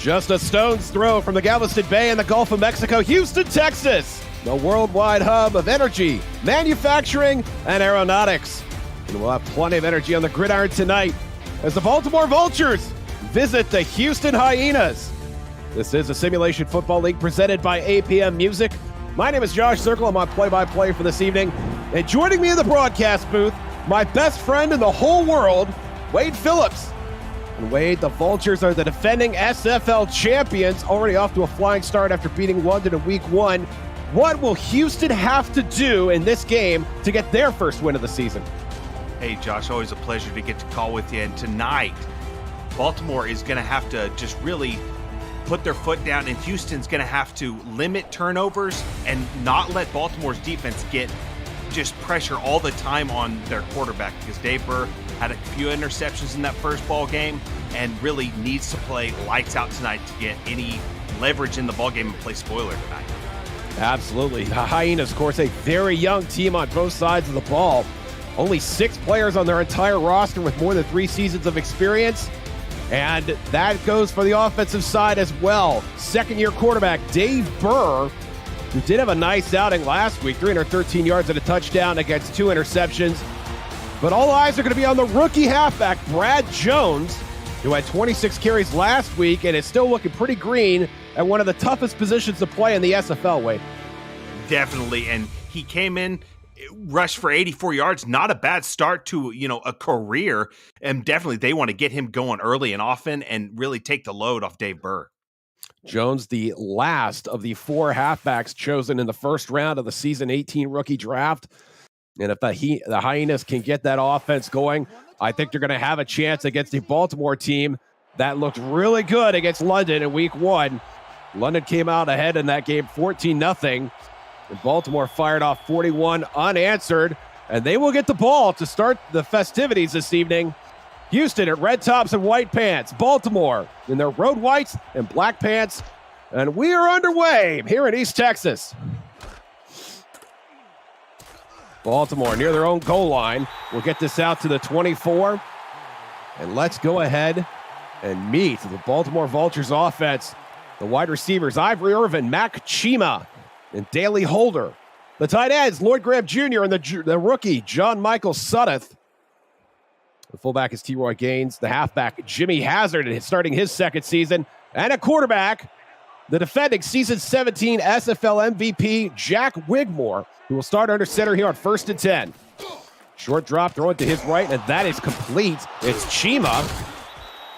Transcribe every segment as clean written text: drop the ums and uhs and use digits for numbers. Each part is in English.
Just a stone's throw from the Galveston Bay in the Gulf of Mexico, Houston, Texas, the worldwide hub of energy, manufacturing, and aeronautics. And we'll have plenty of energy on the gridiron tonight as the Baltimore Vultures visit the Houston Hyenas. This is a Simulation Football League presented by APM Music. My name is Josh Circle. I'm on play-by-play for this evening. And joining me in the broadcast booth, my best friend in the whole world, Wade Phillips. And Wade, the Vultures are the defending SFL champions, already off to a flying start after beating London in week 1. What will Houston have to do in this game to get their first win of the season? Hey, Josh, always a pleasure to get to call with you. And tonight, Baltimore is going to have to just really put their foot down, and Houston's going to have to limit turnovers and not let Baltimore's defense get just pressure all the time on their quarterback, because Dave Burr had a few interceptions in that first ball game and really needs to play lights out tonight to get any leverage in the ball game and play spoiler tonight. Absolutely. The Hyenas, of course, a very young team on both sides of the ball. Only 6 players on their entire roster with more than 3 seasons of experience. And that goes for the offensive side as well. Second-year quarterback Dave Burr, who did have a nice outing last week, 313 yards and a touchdown against 2 interceptions. But all eyes are going to be on the rookie halfback, Brad Jones, who had 26 carries last week and is still looking pretty green at one of the toughest positions to play in the SFL, Wade. Definitely, and he came in, rushed for 84 yards, not a bad start to, a career, and definitely they want to get him going early and often and really take the load off Dave Burr. Jones, the last of the 4 halfbacks chosen in the first round of the season 18 rookie draft. And if the Hyenas can get that offense going, I think they're going to have a chance against the Baltimore team that looked really good against London in week 1. London came out ahead in that game 14-0. And Baltimore fired off 41 unanswered, and they will get the ball to start the festivities this evening. Houston at red tops and white pants. Baltimore in their road whites and black pants. And we are underway here in East Texas. Baltimore near their own goal line. We'll get this out to the 24. And let's go ahead and meet the Baltimore Vultures offense. The wide receivers, Ivory Irvin, Mac Chima, and Daley Holder. The tight ends, Lloyd Graham Jr. and the rookie, John Michael Suddeth. The fullback is T. Roy Gaines. The halfback, Jimmy Hazard, starting his second season. And a quarterback, the defending season 17 SFL MVP, Jack Wigmore, who will start under center here on 1st and 10. Short drop, throw it to his right, and that is complete. It's Chima,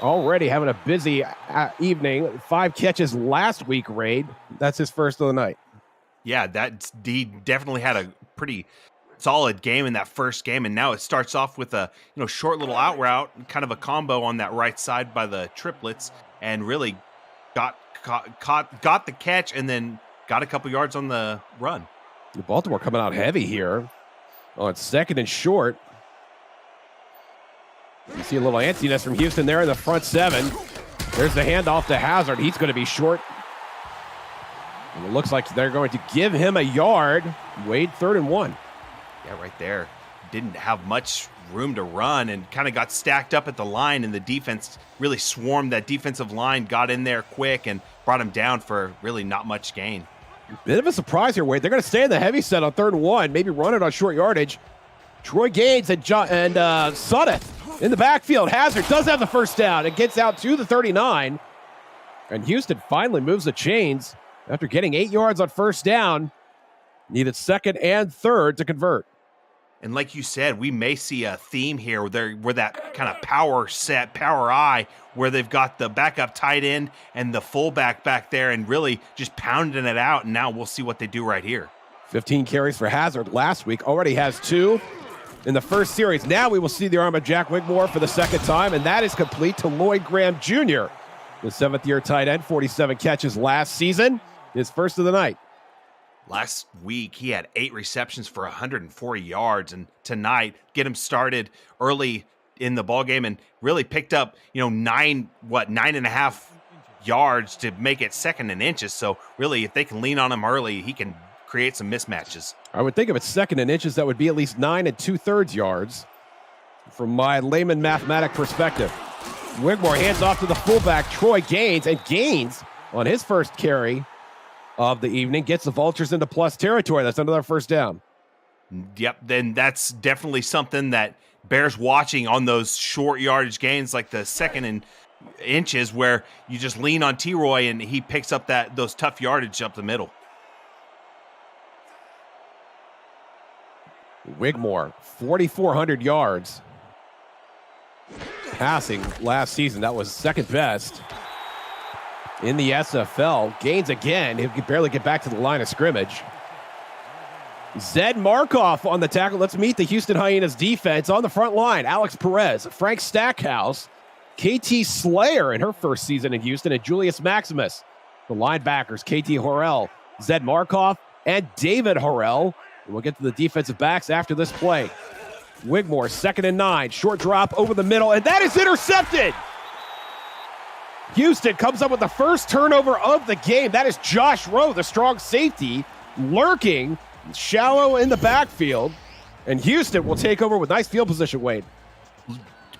already having a busy evening. 5 catches last week, Raid. That's his first of the night. Yeah, he definitely had a pretty solid game in that first game, and now it starts off with a short little out route, kind of a combo on that right side by the triplets, and really got the catch, and then got a couple yards on the run. Baltimore coming out heavy here on 2nd and short. You see a little antsiness from Houston there in the front 7. There's the handoff to Hazard. He's going to be short. And it looks like they're going to give him a yard. Wade, 3rd and 1. Yeah, right there. Didn't have much room to run and kind of got stacked up at the line, and the defense really swarmed that defensive line, got in there quick and brought him down for really not much gain. Bit of a surprise here, Wade. They're going to stay in the heavy set on 3rd and 1, maybe run it on short yardage. Troy Gaines and Suddeth in the backfield. Hazard does have the first down. It gets out to the 39. And Houston finally moves the chains after getting 8 yards on 1st down. Needed 2nd and 3rd to convert. And like you said, we may see a theme here where that kind of power eye, where they've got the backup tight end and the fullback back there and really just pounding it out. And now we'll see what they do right here. 15 carries for Hazard last week. Already has 2 in the first series. Now we will see the arm of Jack Wigmore for the 2nd time, and that is complete to Lloyd Graham Jr., the 7th-year tight end, 47 catches last season, his first of the night. Last week, he had 8 receptions for 140 yards, and tonight, get him started early in the ballgame and really picked up, 9.5 yards to make it 2nd and inches. So really, if they can lean on him early, he can create some mismatches. I would think if it's 2nd and inches, that would be at least 9 2/3 yards from my layman mathematic perspective. Wigmore hands off to the fullback, Troy Gaines, and Gaines, on his first carry of the evening, gets the Vultures into plus territory. That's another first down. Yep, then that's definitely something that bears watching on those short yardage gains, like the second and inches, where you just lean on T-Roy and he picks up those tough yardage up the middle. Wigmore, 4,400 yards passing last season. That was second best in the SFL. Gains again. He could barely get back to the line of scrimmage. Zed Markoff on the tackle. Let's meet the Houston Hyenas defense on the front line. Alex Perez, Frank Stackhouse, KT Slayer in her first season in Houston, and Julius Maximus. The linebackers, KT Horrell, Zed Markoff, and David Horrell. And we'll get to the defensive backs after this play. Wigmore, 2nd and 9. Short drop over the middle, and that is intercepted. Houston comes up with the first turnover of the game. That is Josh Rowe, the strong safety, lurking shallow in the backfield. And Houston will take over with nice field position, Wade.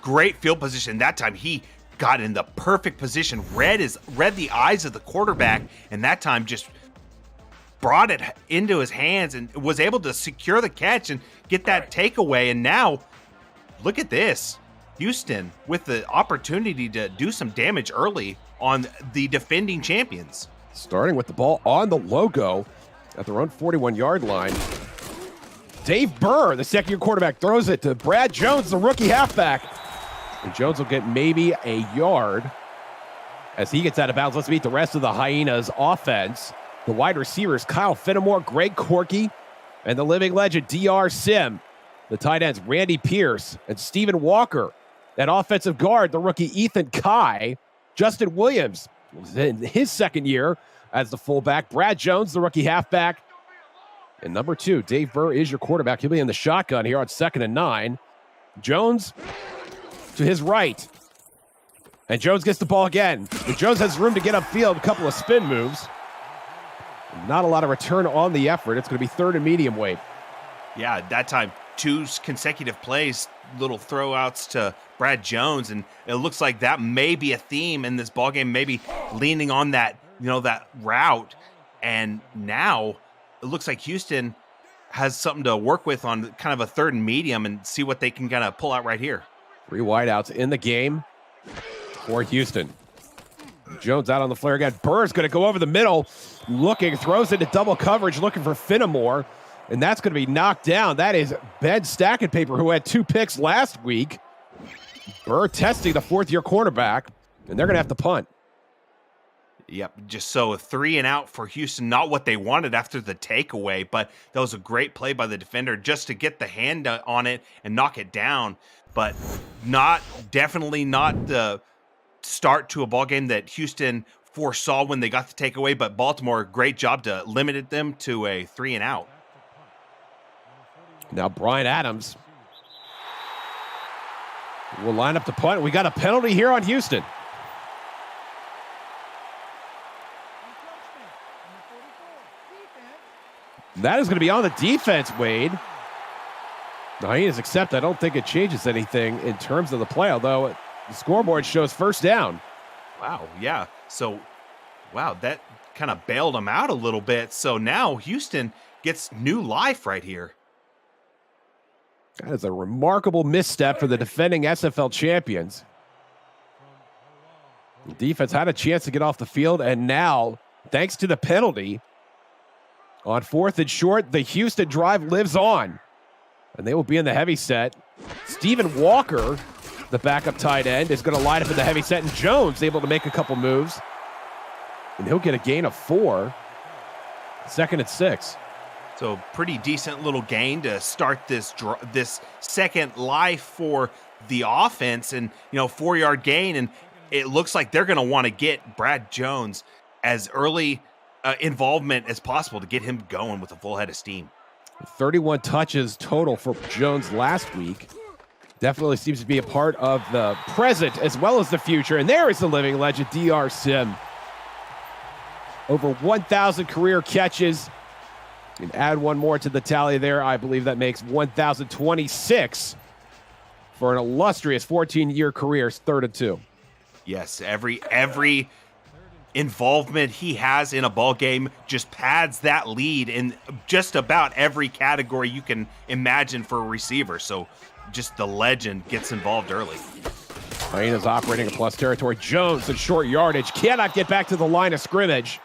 Great field position. That time he got in the perfect position, read the eyes of the quarterback, and that time just brought it into his hands and was able to secure the catch and get that takeaway. And now, look at this. Houston with the opportunity to do some damage early on the defending champions. Starting with the ball on the logo at their own 41-yard line. Dave Burr, the second-year quarterback, throws it to Brad Jones, the rookie halfback. And Jones will get maybe a yard as he gets out of bounds. Let's meet the rest of the Hyenas offense. The wide receivers, Kyle Fenimore, Greg Corky, and the living legend, DR Sim. The tight ends, Randy Pierce and Stephen Walker. At offensive guard, the rookie Ethan Kai. Justin Williams was in his second year as the fullback. Brad Jones, the rookie halfback. And number 2, Dave Burr is your quarterback. He'll be in the shotgun here on 2nd and 9. Jones to his right. And Jones gets the ball again. But Jones has room to get upfield, a couple of spin moves. Not a lot of return on the effort. It's going to be 3rd and medium, Wade. Yeah, that time, 2 consecutive plays, little throwouts to Brad Jones, and it looks like that may be a theme in this ballgame, maybe leaning on that, that route. And now it looks like Houston has something to work with on kind of a 3rd and medium and see what they can kind of pull out right here. 3 wideouts in the game for Houston. Jones out on the flare again. Burr's going to go over the middle, looking, throws into double coverage, looking for Fenimore, and that's going to be knocked down. That is Ben Stackenpaper, who had 2 picks last week. Burr testing the 4th-year cornerback, and they're going to have to punt. Yep, just so a 3 and out for Houston. Not what they wanted after the takeaway, but that was a great play by the defender just to get the hand on it and knock it down. But definitely not the start to a ball game that Houston foresaw when they got the takeaway, but Baltimore, great job to limit them to a 3 and out. Now Brian Adams will line up to punt. We got a penalty here on Houston. That is going to be on the defense, Wade. The Hyenas accept. I don't think it changes anything in terms of the play, although the scoreboard shows first down. Wow, yeah. So, wow, that kind of bailed them out a little bit. So now Houston gets new life right here. That is a remarkable misstep for the defending SFL champions. The defense had a chance to get off the field, and now, thanks to the penalty, on 4th and short, the Houston drive lives on. And they will be in the heavy set. Stephen Walker, the backup tight end, is going to line up in the heavy set, and Jones able to make a couple moves. And he'll get a gain of 4. 2nd and 6. So pretty decent little gain to start this second life for the offense, and 4-yard gain, and it looks like they're going to want to get Brad Jones as early involvement as possible to get him going with a full head of steam. 31 touches total for Jones last week. Definitely seems to be a part of the present as well as the future. And there is the living legend, DR Sim. Over 1,000 career catches. And add one more to the tally there. I believe that makes 1,026 for an illustrious 14-year career, 3rd and 2. Yes, every involvement he has in a ball game just pads that lead in just about every category you can imagine for a receiver. So just the legend gets involved early. Hyenas operating in plus territory. Jones in short yardage cannot get back to the line of scrimmage.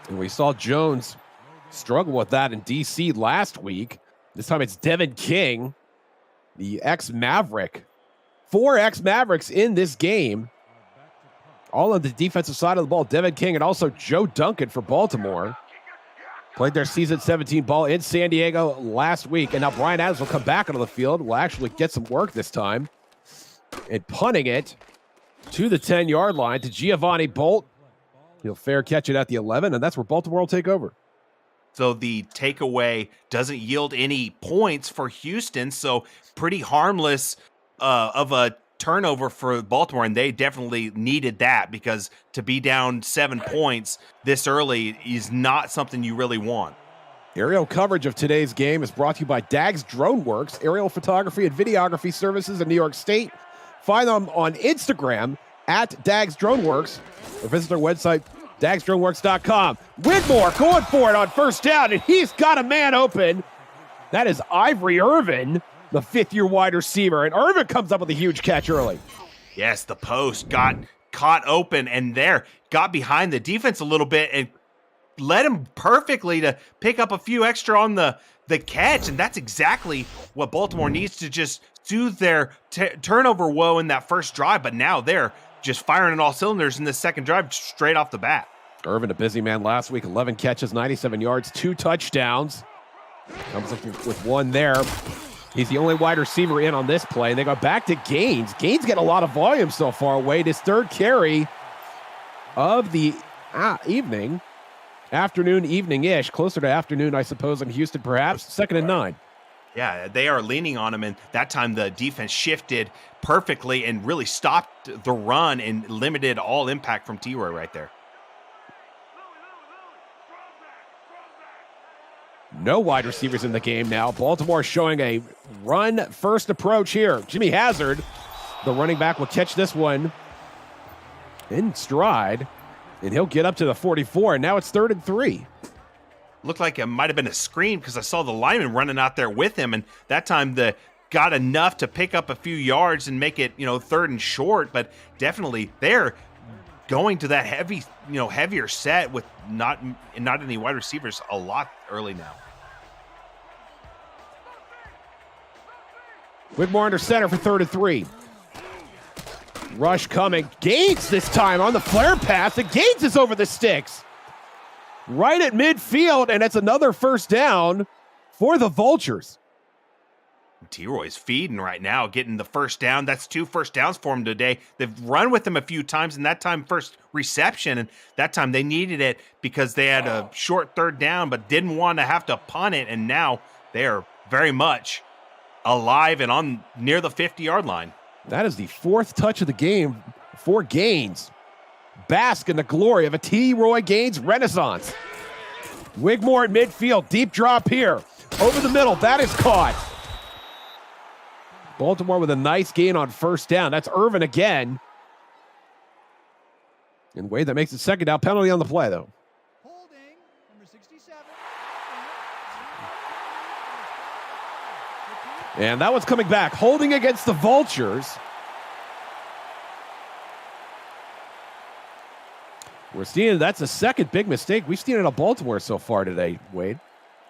And we saw Jones struggle with that in DC last week. This time it's Devin King, the ex-Maverick. 4 ex-Mavericks in this game. All on the defensive side of the ball. Devin King and also Joe Duncan for Baltimore. Played their season 17 ball in San Diego last week. And now Brian Adams will come back onto the field. Will actually get some work this time. And punting it to the 10-yard line to Giovanni Bolt. He'll fair catch it at the 11, and that's where Baltimore will take over. So the takeaway doesn't yield any points for Houston. So pretty harmless of a turnover for Baltimore, and they definitely needed that, because to be down 7 points this early is not something you really want. Aerial coverage of today's game is brought to you by Dags Drone Works, aerial photography and videography services in New York State. Find them on Instagram at Dags Drone Works, or visit their website, dagsdroneworks.com. Widmore going for it on first down, and he's got a man open. That is Ivory Irvin, the 5th-year wide receiver, and Irvin comes up with a huge catch early. Yes, the post got caught open, and there got behind the defense a little bit and led him perfectly to pick up a few extra on the catch, and that's exactly what Baltimore needs to just soothe their turnover woe in that first drive. But now they're just firing on all cylinders in the second drive straight off the bat. Irvin, a busy man last week, 11 catches, 97 yards, 2 touchdowns. Comes up with one there. He's the only wide receiver in on this play. And they go back to Gaines. Gaines getting a lot of volume so far. Wade, his 3rd carry of the evening. Afternoon, evening-ish. Closer to afternoon, I suppose, in Houston, perhaps. 2nd and 9. Yeah, they are leaning on him, and that time the defense shifted perfectly and really stopped the run and limited all impact from T-Roy right there. No wide receivers in the game now. Baltimore showing a run-first approach here. Jimmy Hazard, the running back, will catch this one in stride, and he'll get up to the 44, and now it's 3rd and 3. Looked like it might have been a screen because I saw the lineman running out there with him, and that time got enough to pick up a few yards and make it, 3rd and short. But definitely they're going to that heavier set with not any wide receivers a lot early now. Whitmore under center for 3rd and 3. Rush coming. Gaines this time on the flare pass, and Gaines is over the sticks. Right at midfield, and it's another first down for the Vultures. T-Roy's feeding right now, getting the first down. That's 2 first downs for him today. They've run with him a few times, and that time first reception, and that time they needed it because they had a short 3rd down but didn't want to have to punt it, and now they are very much alive and on near the 50-yard line. That is the 4th touch of the game for Gaines. Bask in the glory of a T-Roy Gaines renaissance. Wigmore at midfield, deep drop here. Over the middle, that is caught. Baltimore with a nice gain on first down. That's Irvin again. And Wade, that makes it 2nd down. Penalty on the play, though. Holding, number 67. And that one's coming back. Holding against the Vultures. We're seeing that's the 2nd big mistake we've seen in a Baltimore so far today, Wade.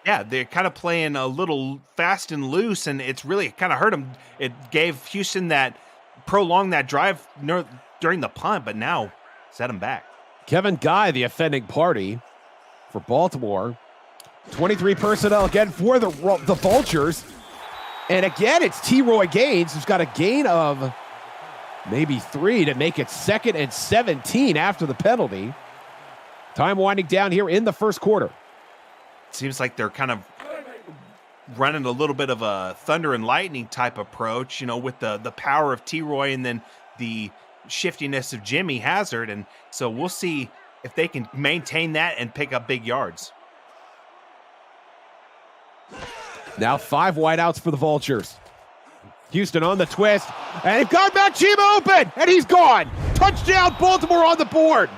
Yeah, they're kind of playing a little fast and loose, and it's really kind of hurt them. It gave Houston prolonged that drive during the punt, but now set them back. Kevin Guy, the offending party for Baltimore. 23 personnel again for the Vultures. And again, it's T-Roy Gaines, who's got a gain of maybe 3 to make it 2nd and 17 after the penalty. Time winding down here in the first quarter. Seems like they're kind of running a little bit of a thunder and lightning type approach, with the power of T-Roy and then the shiftiness of Jimmy Hazard. And so we'll see if they can maintain that and pick up big yards. Now 5 wideouts for the Vultures. Houston on the twist, and they've got Mac Chima open, and he's gone. Touchdown, Baltimore on the board.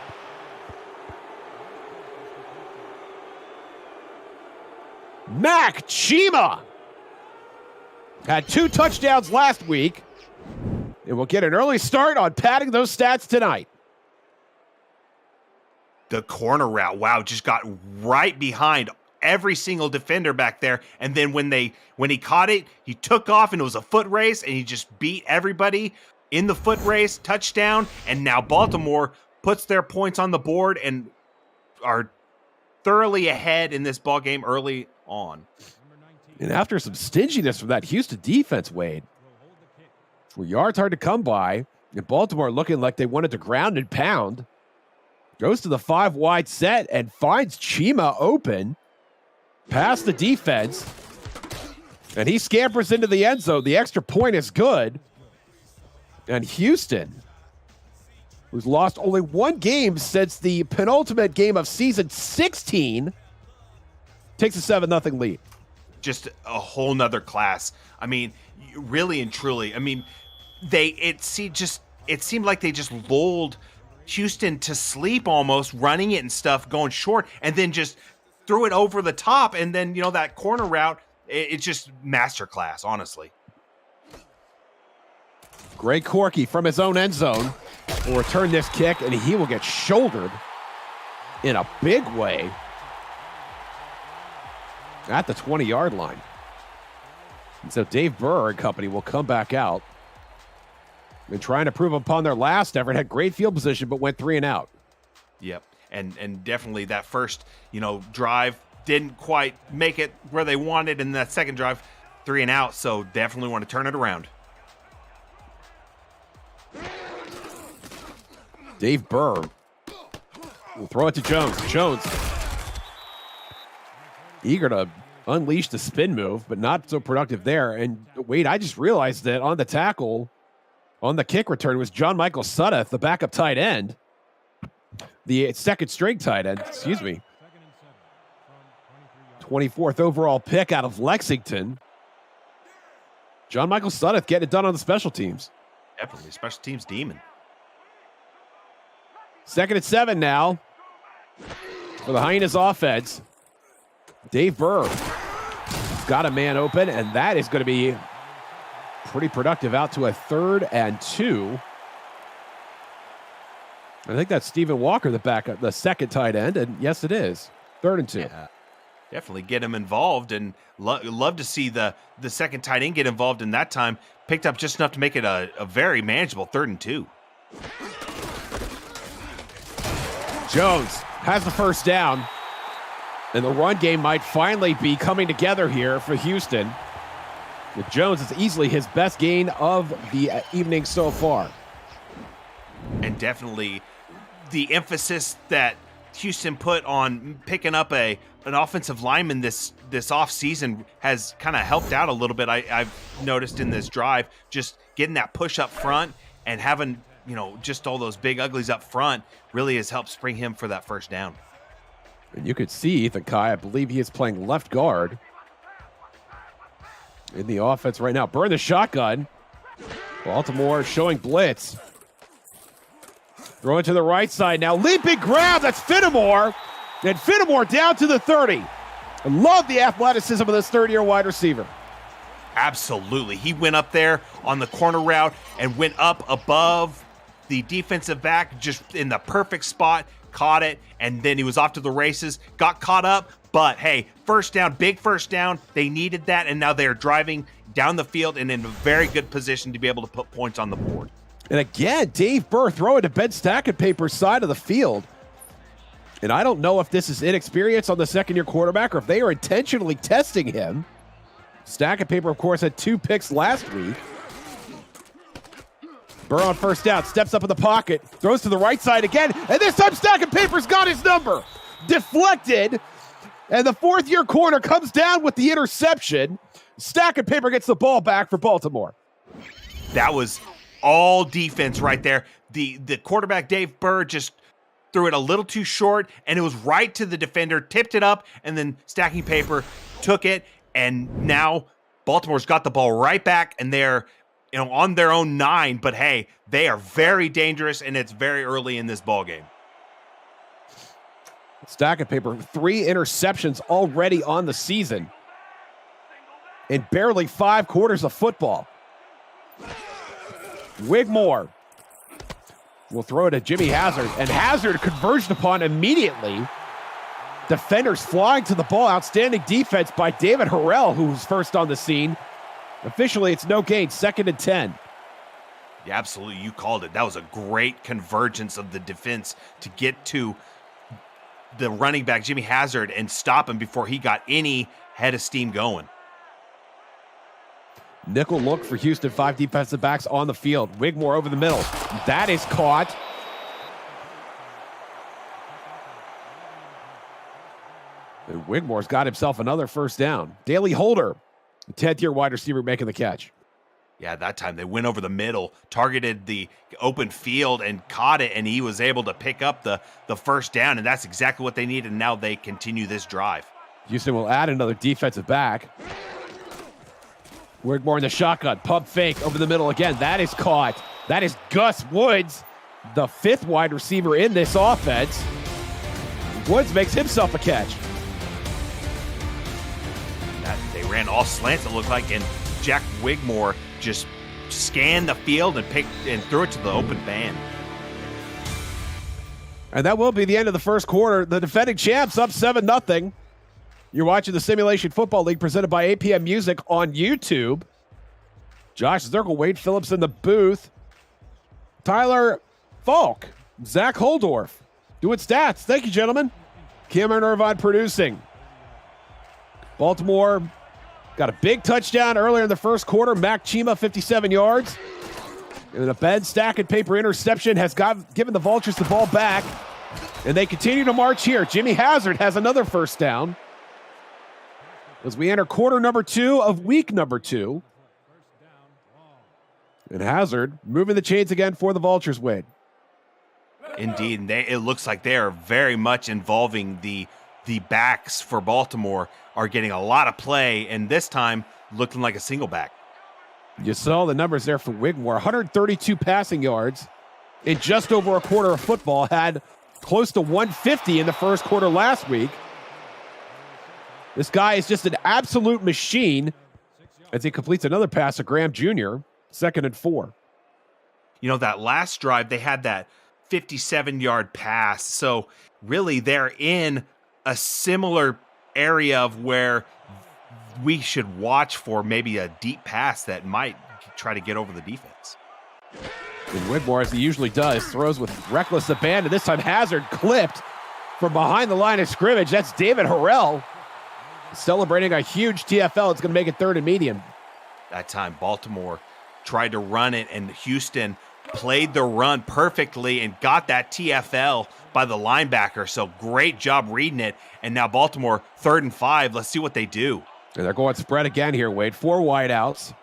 Mac Chima had 2 touchdowns last week, and we'll get an early start on padding those stats tonight. The corner route, wow, just got right behind every single defender back there. And then when he caught it, he took off, and it was a foot race, and he just beat everybody in the foot race, touchdown. And now Baltimore puts their points on the board and are thoroughly ahead in this ball game early on. And after some stinginess from that Houston defense, Wade, where yards hard to come by, and Baltimore looking like they wanted to ground and pound, goes to the 5 wide set and finds Chima open past the defense, and he scampers into the end zone. The extra point is good, and Houston, who's lost only 1 game since the penultimate game of season 16, takes a 7-0 lead. Just a whole nother class. I mean, really and truly, I mean, it seemed like they just lulled Houston to sleep almost, running it and stuff, going short, and then just threw it over the top. And then, that corner route, it's just masterclass, honestly. Greg Corky from his own end zone will return this kick, and he will get shouldered in a big way at the 20-yard line. And so Dave Burr and company will come back out and trying to prove upon their last effort. Had great field position, but went 3 and out. Yep. And definitely that first, drive didn't quite make it where they wanted. And that second drive, 3 and out. So definitely want to turn it around. Dave Burr will throw it to Jones. Jones eager to unleash the spin move, but not so productive there. And wait, I just realized that on the tackle, on the kick return, was John Michael Sudduth, the backup tight end. The second string tight end, 24th overall pick out of Lexington. John Michael Sudduth getting it done on the special teams. Definitely special teams demon. 2nd and 7 now for the Hyenas offense. Dave Burr got a man open, and that is going to be pretty productive out to a 3rd and 2. I think that's Stephen Walker, the second tight end, and yes, it is 3rd and 2. Yeah, definitely get him involved, and love to see the second tight end get involved in that time. Picked up just enough to make it a very manageable 3rd and 2. Jones has the first down, and the run game might finally be coming together here for Houston. With Jones, it's easily his best gain of the evening so far. And definitely the emphasis that Houston put on picking up an offensive lineman this off season has kind of helped out a little bit. I've noticed in this drive, just getting that push up front and having, just all those big uglies up front really has helped spring him for that first down. And you could see Ethan Kai, I believe he is playing left guard in the offense right now. Burn the shotgun. Baltimore showing blitz. Throw it to the right side now. Leaping grab. That's Fenimore. And Fenimore down to the 30. I love the athleticism of this 30-year wide receiver. Absolutely. He went up there on the corner route and went up above the defensive back just in the perfect spot, caught it, and then he was off to the races, got caught up. But hey, first down, big first down. They needed that, and now they're driving down the field and in a very good position to be able to put points on the board. And again, Dave Burr throwing to Ben Stackenpaper's side of the field. And I don't know if this is inexperience on the second-year quarterback or if they are intentionally testing him. Stackenpaper, of course, had 2 picks last week. Burr on first down, steps up in the pocket, throws to the right side again, and this time Stackenpaper's got his number. Deflected, and the 4th-year corner comes down with the interception. Stackenpaper gets the ball back for Baltimore. That was all defense right there. The quarterback, Dave Burr, just threw it a little too short, and it was right to the defender, tipped it up, and then Stackenpaper took it, and now Baltimore's got the ball right back, and they're on their own 9, but hey, they are very dangerous, and it's very early in this ball game. Stack of paper, 3 interceptions already on the season in barely 5 quarters of football. Wigmore will throw it to Jimmy Hazard, and Hazard converged upon immediately. Defenders flying to the ball. Outstanding defense by David Harrell, who's first on the scene. Officially, it's no gain, 2nd and 10. Yeah, absolutely. You called it. That was a great convergence of the defense to get to the running back, Jimmy Hazard, and stop him before he got any head of steam going. Nickel look for Houston, 5 defensive backs on the field. Wigmore over the middle. That is caught. And Wigmore's got himself another first down. Daley Holder, the 10th-year wide receiver, making the catch. Yeah, that time they went over the middle, targeted the open field, and caught it, and he was able to pick up the first down, and that's exactly what they needed, and now they continue this drive. Houston will add another defensive back. Wigmore in the shotgun. Pump fake over the middle again. That is caught. That is Gus Woods, the 5th wide receiver in this offense. Woods makes himself a catch. They ran all slants, it looked like, and Jack Wigmore just scanned the field and threw it to the open band. And that will be the end of the first quarter. The defending champs up 7-0. You're watching the Simulation Football League presented by APM Music on YouTube. Josh Zirkle, Wade Phillips in the booth. Tyler Falk, Zach Holdorf doing stats. Thank you, gentlemen. Cameron Irvine producing. Baltimore got a big touchdown earlier in the first quarter. Mac Chima, 57 yards. And a bed stack and paper interception has given the Vultures the ball back. And they continue to march here. Jimmy Hazard has another first down as we enter quarter number 2 of week number 2. And Hazard moving the chains again for the Vultures, Wade. Indeed, and it looks like they are very much involving the backs for Baltimore are getting a lot of play, and this time looking like a single back. You saw the numbers there for Wigmore. 132 passing yards in just over a quarter of football. Had close to 150 in the first quarter last week. This guy is just an absolute machine as he completes another pass to Graham Jr., 2nd and 4. You know, that last drive, they had that 57-yard pass. So really they're in a similar area of where we should watch for maybe a deep pass that might try to get over the defense. And Wigmore, as he usually does, throws with reckless abandon. This time Hazard clipped from behind the line of scrimmage. That's David Harrell celebrating a huge TFL. It's going to make it 3rd and medium. That time Baltimore tried to run it, and Houston played the run perfectly and got that TFL by the linebacker. So great job reading it. And now Baltimore 3rd and 5. Let's see what they do. And they're going spread again here, Wade. 4 wideouts.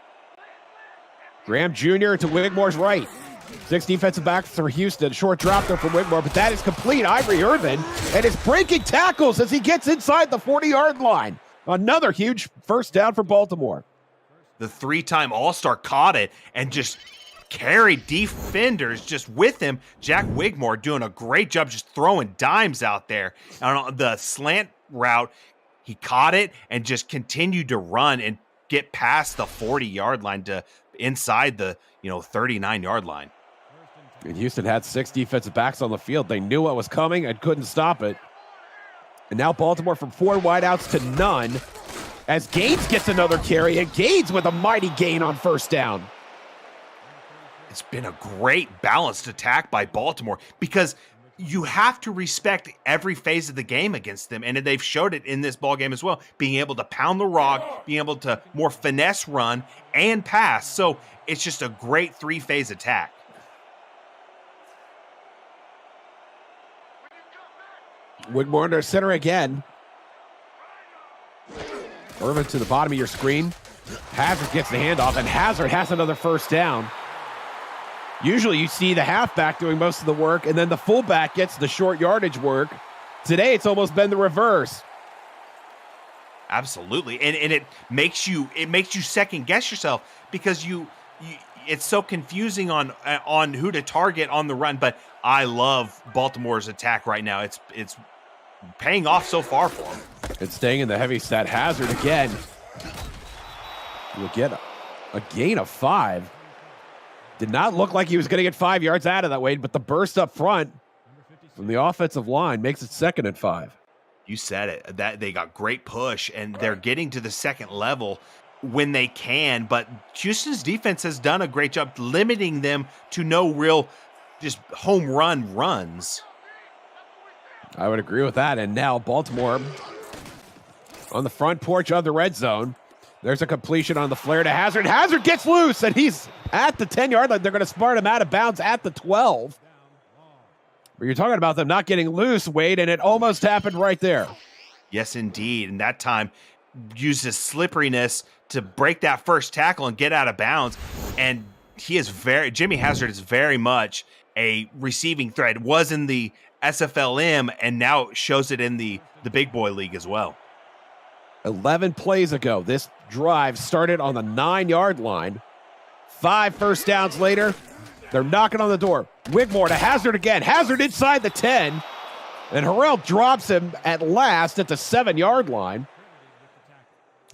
Graham Jr. to Wigmore's right. 6 defensive backs for Houston. Short drop there from Wigmore, but that is complete. Ivory Irvin, and it's breaking tackles as he gets inside the 40-yard line. Another huge first down for Baltimore. The 3-time All-Star caught it and just carried defenders just with him. Jack Wigmore doing a great job just throwing dimes out there. On the slant route, he caught it and just continued to run and get past the 40-yard line to inside the 39-yard line. And Houston had 6 defensive backs on the field. They knew what was coming and couldn't stop it. And now Baltimore from 4 wideouts to none as Gaines gets another carry, and Gaines with a mighty gain on first down. It's been a great balanced attack by Baltimore because you have to respect every phase of the game against them, and they've showed it in this ball game as well, being able to pound the rock, being able to more finesse run and pass. So it's just a great 3-phase attack. Wigmore under center again. Irvin to the bottom of your screen. Hazard gets the handoff, and Hazard has another first down. Usually you see the halfback doing most of the work, and then the fullback gets the short yardage work. Today, it's almost been the reverse. Absolutely, and it makes you second guess yourself because it's so confusing on who to target on the run. But I love Baltimore's attack right now. It's paying off so far for them. And staying in the heavy set, Hazard again will get a gain of 5. Did not look like he was going to get 5 yards out of that, Wade, but the burst up front from the offensive line makes it 2nd and 5. You said it. That they got great push, and they're getting to the second level when they can. But Houston's defense has done a great job limiting them to no real just home run runs. I would agree with that. And now Baltimore on the front porch of the red zone. There's a completion on the flare to Hazard. Hazard gets loose, and he's at the 10-yard line. They're going to smart him out of bounds at the 12. But you're talking about them not getting loose, Wade, and it almost happened right there. Yes, indeed. And that time uses slipperiness to break that first tackle and get out of bounds. And Jimmy Hazard is very much a receiving threat. It was in the SFLM, and now shows it in the big boy league as well. 11 plays ago, this drive started on the 9-yard line. 5 first downs later, they're knocking on the door. Wigmore to Hazard again. Hazard inside the 10. And Harrell drops him at last at the 7-yard line.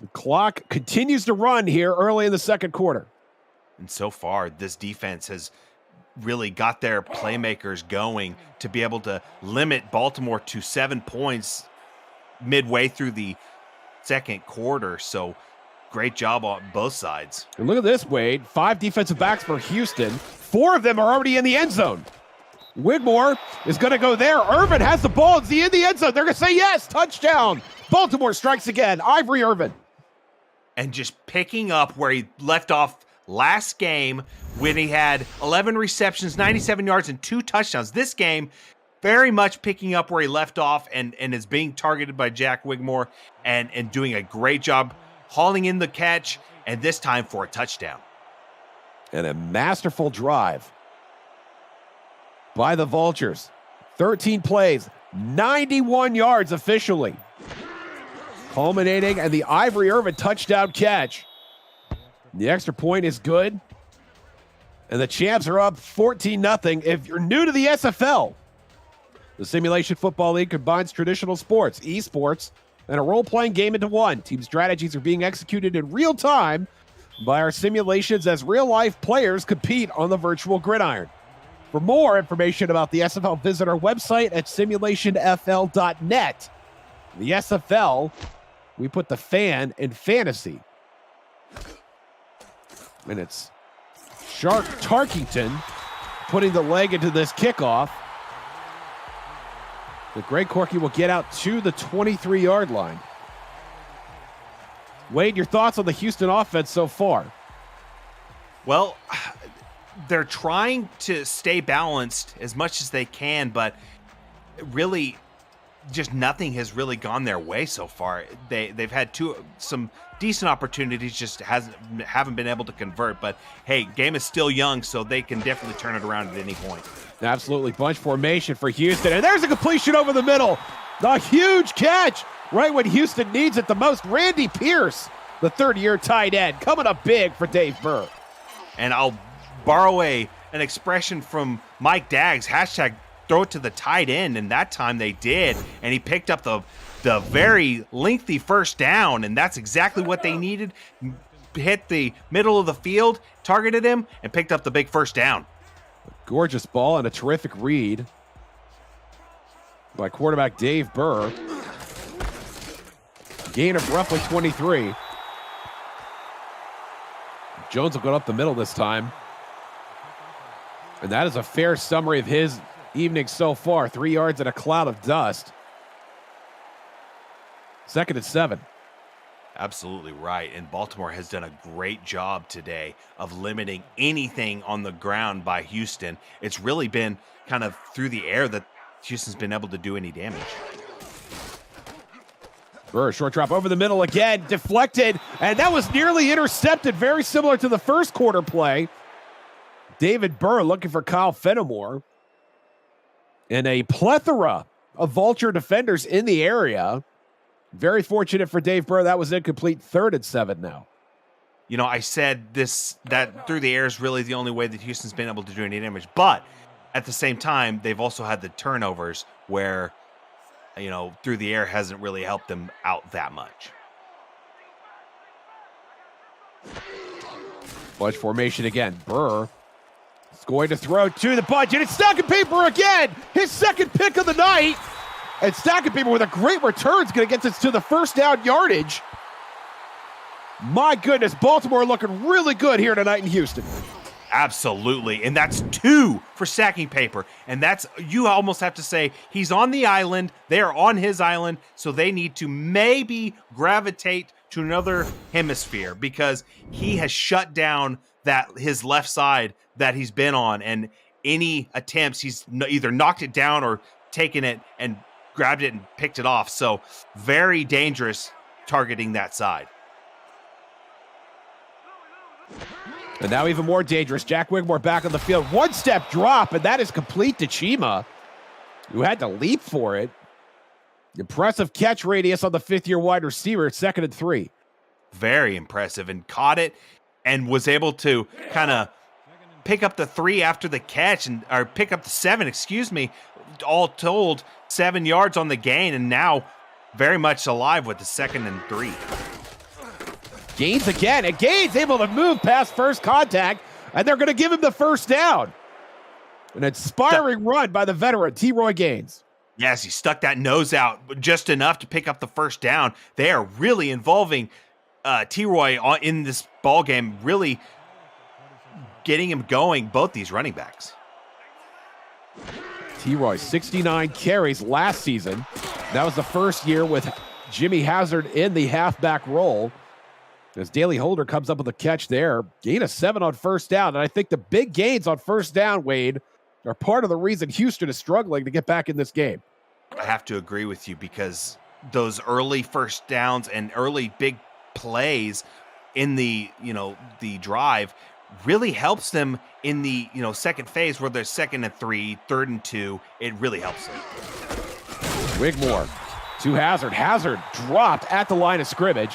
The clock continues to run here early in the second quarter. And so far, this defense has really got their playmakers going to be able to limit Baltimore to 7 points midway through the second quarter. So great job on both sides. And look at this, Wade. 5 defensive backs for Houston. 4 of them are already in the end zone. Wigmore is going to go there. Irvin has the ball. Is he in the end zone? They're going to say yes. Touchdown. Baltimore strikes again. Ivory Irvin. And just picking up where he left off last game when he had 11 receptions, 97 yards, and 2 touchdowns. This game, very much picking up where he left off and is being targeted by Jack Wigmore and doing a great job hauling in the catch, and this time for a touchdown. And a masterful drive by the Vultures. 13 plays, 91 yards officially. Culminating and the Ivory Irvin touchdown catch. The extra point is good. And the champs are up 14-0. If you're new to the SFL, the Simulation Football League combines traditional sports, esports, and a role-playing game into one. Team strategies are being executed in real time by our simulations as real-life players compete on the virtual gridiron. For more information about the SFL, visit our website at simulationfl.net. The SFL, we put the fan in fantasy. And it's Shark Tarkington putting the leg into this kickoff. The Great Corky will get out to the 23-yard line. Wade, your thoughts on the Houston offense so far? Well, they're trying to stay balanced as much as they can, but really just nothing has really gone their way so far. They've had some decent opportunities, just haven't been able to convert. But hey, game is still young, so they can definitely turn it around at any point. Absolutely. Bunch formation for Houston. And there's a completion over the middle. The huge catch right when Houston needs it the most. Randy Pierce, the third-year tight end, coming up big for Dave Burr. And I'll borrow an expression from Mike Daggs, hashtag throw it to the tight end, and that time they did. And he picked up the very lengthy first down, and that's exactly what they needed. Hit the middle of the field, targeted him, and picked up the big first down. Gorgeous ball and a terrific read by quarterback Dave Burr. Gain of roughly 23. Jones will go up the middle this time. And that is a fair summary of his evening so far. 3 yards and a cloud of dust. 2nd and 7. Absolutely right. And Baltimore has done a great job today of limiting anything on the ground by Houston. It's really been kind of through the air that Houston's been able to do any damage. Burr, short drop over the middle again, deflected, and that was nearly intercepted, very similar to the first quarter play. David Burr looking for Kyle Fenimore. And a plethora of Vulture defenders in the area. Very fortunate for Dave Burr. That was incomplete. 3rd and 7 now. You know, I said that through the air is really the only way that Houston's been able to do any damage. But at the same time, they've also had the turnovers where, you know, through the air hasn't really helped them out that much. Bunch formation again. Burr is going to throw to the bunch, and it's Stacking Paper again! His second pick of the night! And Stacking Paper with a great return is going to get us to the first down yardage. My goodness, Baltimore looking really good here tonight in Houston. Absolutely, and that's 2 for Stacking Paper. And that's, you almost have to say, he's on the island, they're on his island, so they need to maybe gravitate to another hemisphere because he has shut down his left side that he's been on, and any attempts, he's either knocked it down or taken it and grabbed it and picked it off. So very dangerous targeting that side. And now even more dangerous. Jack Wigmore back on the field. One-step drop, and that is complete to Chima, who had to leap for it. Impressive catch radius on the fifth-year wide receiver. 2nd and 3. Very impressive, and caught it and was able to kind of pick up the 3 after the catch, or pick up the 7, excuse me. All told, 7 yards on the gain, and now very much alive with the 2nd and 3. Gaines again, and Gaines able to move past first contact, and they're going to give him the first down. An inspiring run by the veteran, T. Roy Gaines. Yes, he stuck that nose out just enough to pick up the first down. They are really involving T. Roy in this ball game, really getting him going, both these running backs. T. Roy, 69 carries last season. That was the first year with Jimmy Hazard in the halfback role. As Daley Holder comes up with a catch there. Gain of 7 on first down. And I think the big gains on first down, Wade, are part of the reason Houston is struggling to get back in this game. I have to agree with you because those early first downs and early big plays in the, the drive really helps them in the, second phase where they're 2nd and 3, 3rd and 2. It really helps them. Wigmore to Hazard. Hazard dropped at the line of scrimmage.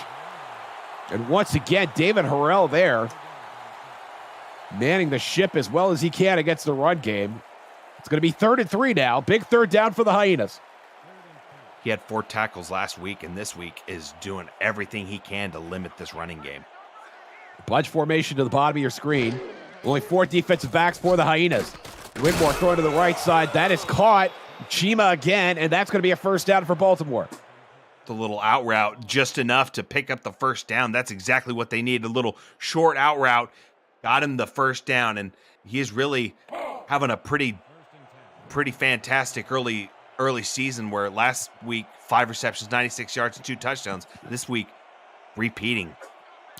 And once again, David Harrell there, manning the ship as well as he can against the run game. It's going to be 3rd and 3 now. Big third down for the Hyenas. He had 4 tackles last week, and this week is doing everything he can to limit this running game. Bunch formation to the bottom of your screen. Only 4 defensive backs for the Hyenas. Wigmore throwing to the right side. That is caught. Chima again, and that's going to be a first down for Baltimore. The little out route, just enough to pick up the first down. That's exactly what they need. A little short out route got him the first down, and he is really having a pretty fantastic early season, where last week 5 receptions, 96 yards, and 2 touchdowns. This week, repeating.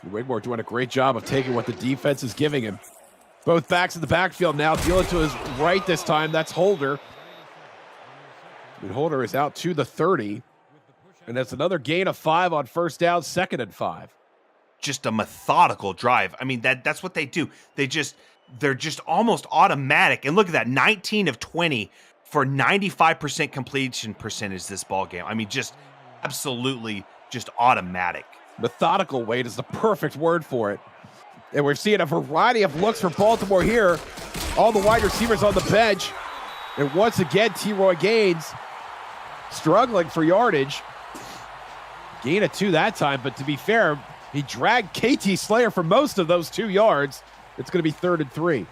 Wigmore doing a great job of taking what the defense is giving him. Both backs in the backfield now, dealing to his right this time. That's Holder. And Holder is out to the 30. And that's another gain of 5 on first down, 2nd and 5. Just a methodical drive. I mean, that's what they do. They're just almost automatic. And look at that, 19 of 20 for 95% completion percentage this ball game. I mean, just absolutely just automatic. Methodical, Wade, is the perfect word for it. And we're seeing a variety of looks for Baltimore here. All the wide receivers on the bench. And once again, T. Roy Gaines struggling for yardage. Gain of 2 that time, but to be fair, he dragged KT Slayer for most of those 2 yards. It's going to be 3rd and 3.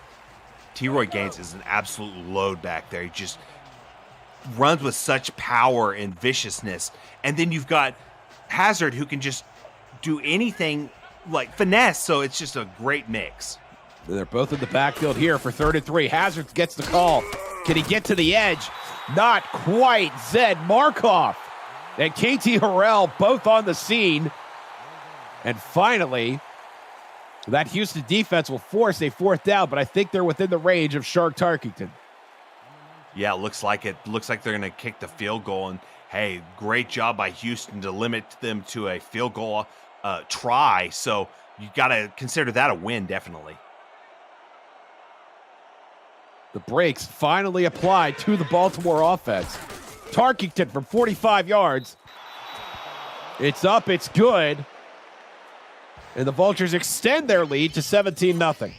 T. Roy Gaines is an absolute load back there. He just runs with such power and viciousness. And then you've got Hazard, who can just do anything like finesse, so it's just a great mix. They're both in the backfield here for 3rd and 3. Hazard gets the call. Can he get to the edge? Not quite. Zed Markov and KT Harrell both on the scene. And finally, that Houston defense will force a 4th down, but I think they're within the range of Shark Tarkington. Yeah, it looks like they're going to kick the field goal. And hey, great job by Houston to limit them to a field goal try. So you got to consider that a win, definitely. The brakes finally applied to the Baltimore offense. Tarkington from 45 yards. It's up, it's good. And the Vultures extend their lead to 17-0.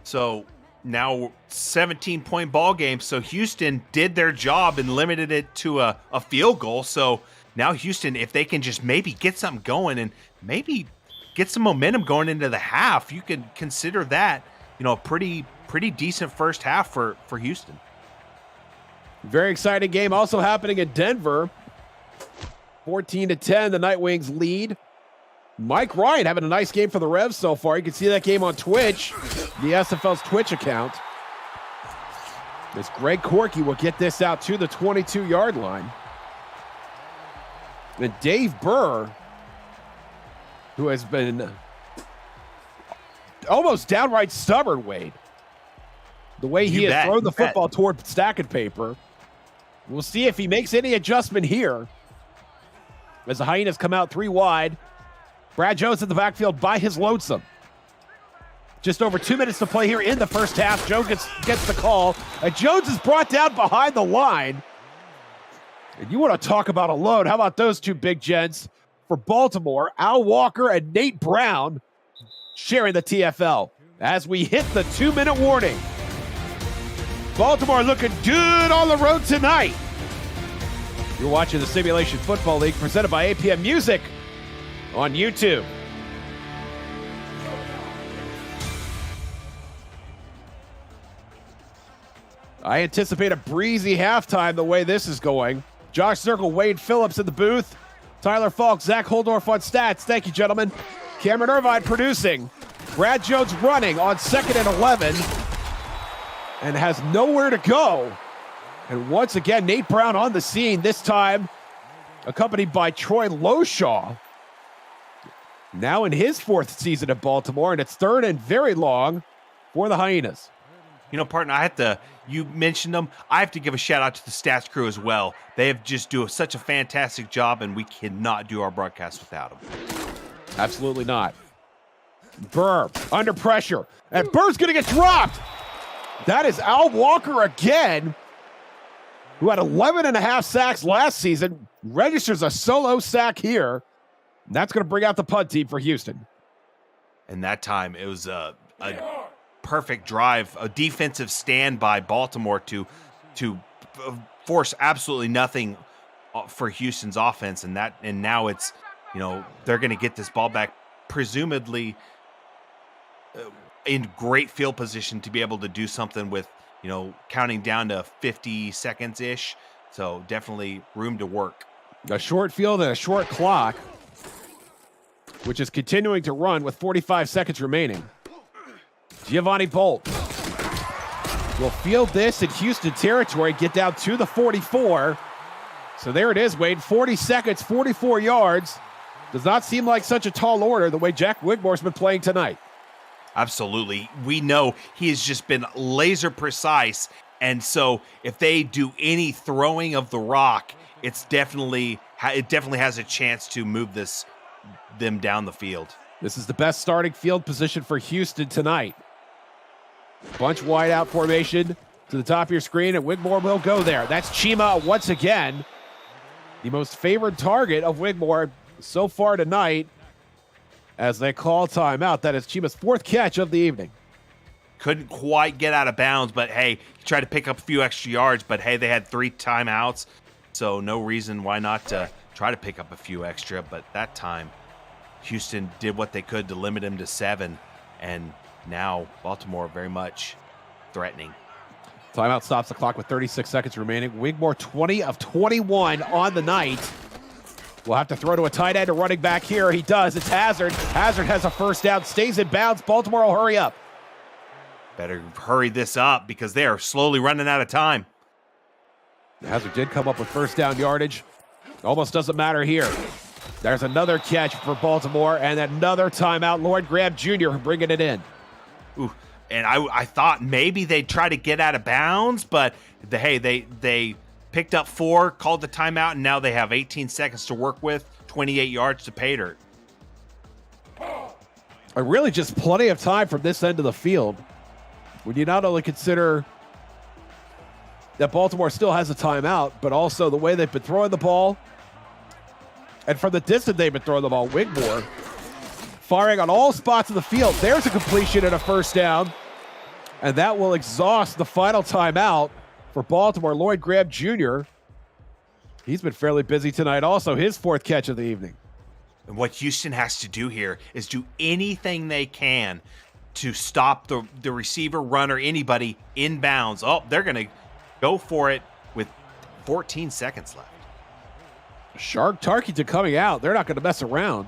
So now 17-point ball game. So Houston did their job and limited it to a field goal. So now Houston, if they can just maybe get something going and maybe get some momentum going into the half, you can consider that, a pretty decent first half for Houston. Very exciting game also happening in Denver. 14-10, the Nightwings lead. Mike Ryan having a nice game for the Revs so far. You can see that game on Twitch, the SFL's Twitch account. As Greg Corky will get this out to the 22-yard line. And Dave Burr, who has been almost downright stubborn, Wade. The way he has thrown the football toward stacking paper. We'll see if he makes any adjustment here. As the Hyenas come out 3 wide. Brad Jones in the backfield by his lonesome. Just over 2 minutes to play here in the first half. Jones gets the call. And Jones is brought down behind the line. And you want to talk about a load. How about those two big gents for Baltimore? Al Walker and Nate Brown sharing the TFL as we hit the 2-minute warning. Baltimore looking good on the road tonight. You're watching the Simulation Football League presented by APM Music on YouTube. I anticipate a breezy halftime the way this is going. Josh Zirkle, Wade Phillips in the booth. Tyler Falk, Zach Holdorf on stats. Thank you, gentlemen. Cameron Irvine producing. Brad Jones running on 2nd and 11 and has nowhere to go. And once again, Nate Brown on the scene, this time accompanied by Troy Loshaw. Now in his 4th season at Baltimore, and it's 3rd and very long for the Hyenas. Partner, you mentioned them. I have to give a shout out to the stats crew as well. They have just do such a fantastic job, and we cannot do our broadcast without them. Absolutely not. Burr under pressure, and Burr's going to get dropped. That is Al Walker again, who had 11.5 sacks last season, registers a solo sack here. That's going to bring out the punt team for Houston. And that time it was a perfect drive, a defensive stand by Baltimore to force absolutely nothing for Houston's offense. And now it's, they're going to get this ball back, presumably in great field position to be able to do something with, counting down to 50 seconds-ish. So definitely room to work. A short field and a short clock, which is continuing to run with 45 seconds remaining. Giovanni Bolt will field this in Houston territory, get down to the 44. So there it is, Wade. 40 seconds, 44 yards. Does not seem like such a tall order the way Jack Wigmore's been playing tonight. Absolutely. We know he has just been laser precise. And so if they do any throwing of the rock, it definitely has a chance to move them down the field. This is the best starting field position for Houston tonight. Bunch wide out formation to the top of your screen, and Wigmore will go there. That's Chima once again, the most favored target of Wigmore so far tonight as they call timeout. That is Chima's 4th catch of the evening. Couldn't quite get out of bounds, but hey, he tried to pick up a few extra yards, but hey, they had 3 timeouts, so no reason why not to try to pick up a few extra. But that time, Houston did what they could to limit him to 7, and now Baltimore very much threatening. Timeout stops the clock with 36 seconds remaining. Wigmore 20 of 21 on the night. We'll have to throw to a tight end, a running back here. He does. It's Hazard. Hazard has a first down, stays in bounds. Baltimore will hurry up. Better hurry this up because they are slowly running out of time. Hazard did come up with first down yardage. Almost doesn't matter here. There's another catch for Baltimore and another timeout. Lloyd Graham Jr. bringing it in. Ooh, and I thought maybe they'd try to get out of bounds, but they picked up 4, called the timeout, and now they have 18 seconds to work with, 28 yards to pay dirt. Really just plenty of time from this end of the field. When you not only consider that Baltimore still has a timeout, but also the way they've been throwing the ball, and from the distance they've been throwing the ball, Wigmore firing on all spots of the field. There's a completion and a first down. And that will exhaust the final timeout for Baltimore. Lloyd Graham Jr., he's been fairly busy tonight also. His 4th catch of the evening. And what Houston has to do here is do anything they can to stop the receiver, runner, anybody inbounds. Oh, they're going to go for it with 14 seconds left. Shark Tarkington coming out. They're not going to mess around.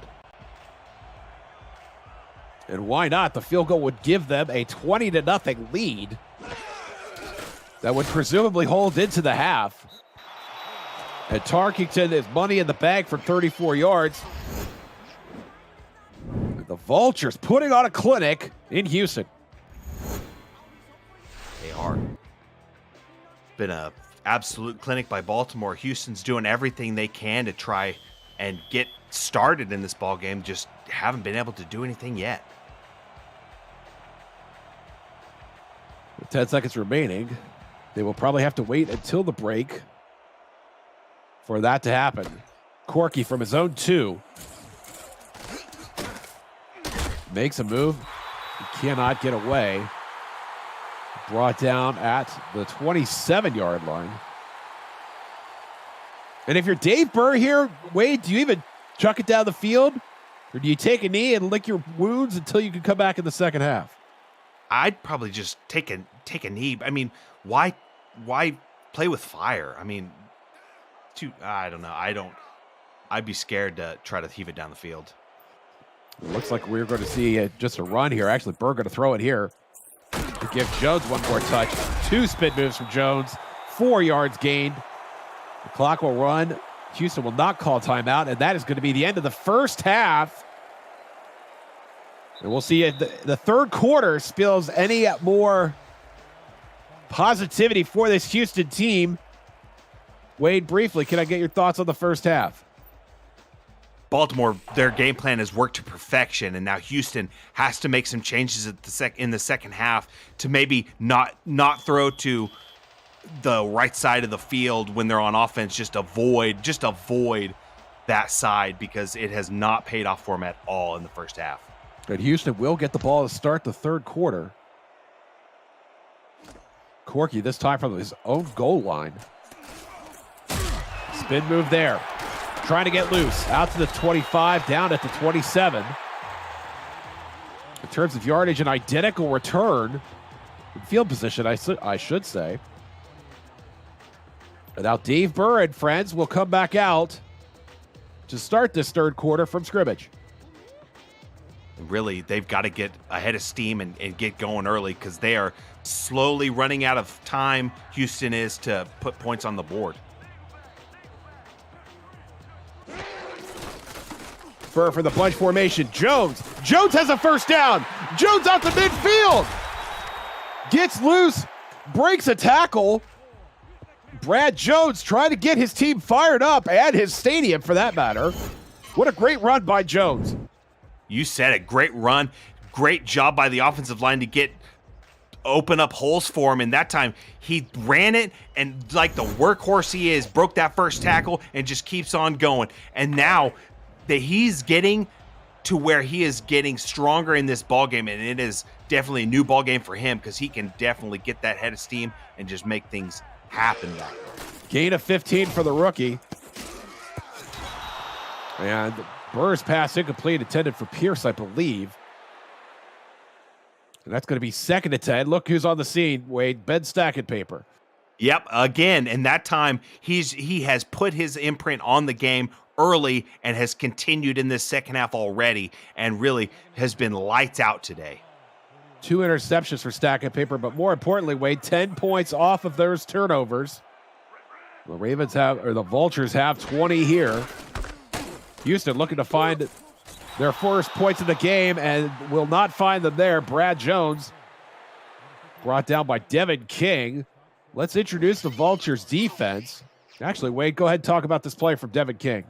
And why not? The field goal would give them a 20-0 lead that would presumably hold into the half. And Tarkington is money in the bag from 34 yards. The Vultures putting on a clinic in Houston. They are. Been a absolute clinic by Baltimore. Houston's doing everything they can to try and get started in this ball game. Just haven't been able to do anything yet. With 10 seconds remaining, they will probably have to wait until the break for that to happen. Corky from his own 2 makes a move. He cannot get away. Brought down at the 27-yard line. And if you're Dave Burr here, Wade, do you even chuck it down the field? Or do you take a knee and lick your wounds until you can come back in the second half? I'd probably just take a knee. I mean, why play with fire? I mean, I don't know. I'd be scared to try to heave it down the field. It looks like we're going to see just a run here. Actually, Burr going to throw it here to give Jones one more touch. 2 spin moves from Jones, 4 yards gained. The clock will run. Houston will not call timeout, and that is going to be the end of the first half. And we'll see if the third quarter spills any more positivity for this Houston team. Wade, briefly, can I get your thoughts on the first half? Baltimore, their game plan has worked to perfection, and now Houston has to make some changes in the second half to maybe not throw to the right side of the field when they're on offense. Just avoid that side, because it has not paid off for them at all in the first half. But Houston will get the ball to start the third quarter. Corky, this time from his own goal line. Spin move there. Trying to get loose. Out to the 25, down at the 27. In terms of yardage, an identical return. Field position, I should say. And now Dave Burr and friends will come back out to start this third quarter from scrimmage. Really, they've got to get ahead of steam and get going early, because they are slowly running out of time. Houston is to put points on the board. Burr for the bunch formation. Jones has a first down. Jones out to midfield. Gets loose, breaks a tackle. Brad Jones trying to get his team fired up, and his stadium for that matter. What a great run by Jones. You said it. Great run. Great job by the offensive line to open up holes for him. And that time he ran it, and like the workhorse he is, broke that first tackle and just keeps on going. And now that he's getting to where he is getting stronger in this ball game, and it is definitely a new ball game for him, because he can definitely get that head of steam and just make things happen. Gain of 15 for the rookie. And Burr's pass incomplete, intended for Pierce, I believe. And that's going to be 2nd and 10. Look who's on the scene, Wade. Ben Stackett paper. Yep, again, and that time he has put his imprint on the game early and has continued in this second half already, and really has been lights out today. 2 interceptions for Stackett paper, but more importantly, Wade, 10 points off of those turnovers. The Vultures have 20 here. Houston looking to find their first points of the game, and will not find them there. Brad Jones brought down by Devin King. Let's introduce the Vultures defense. Actually, Wade, go ahead and talk about this play from Devin King.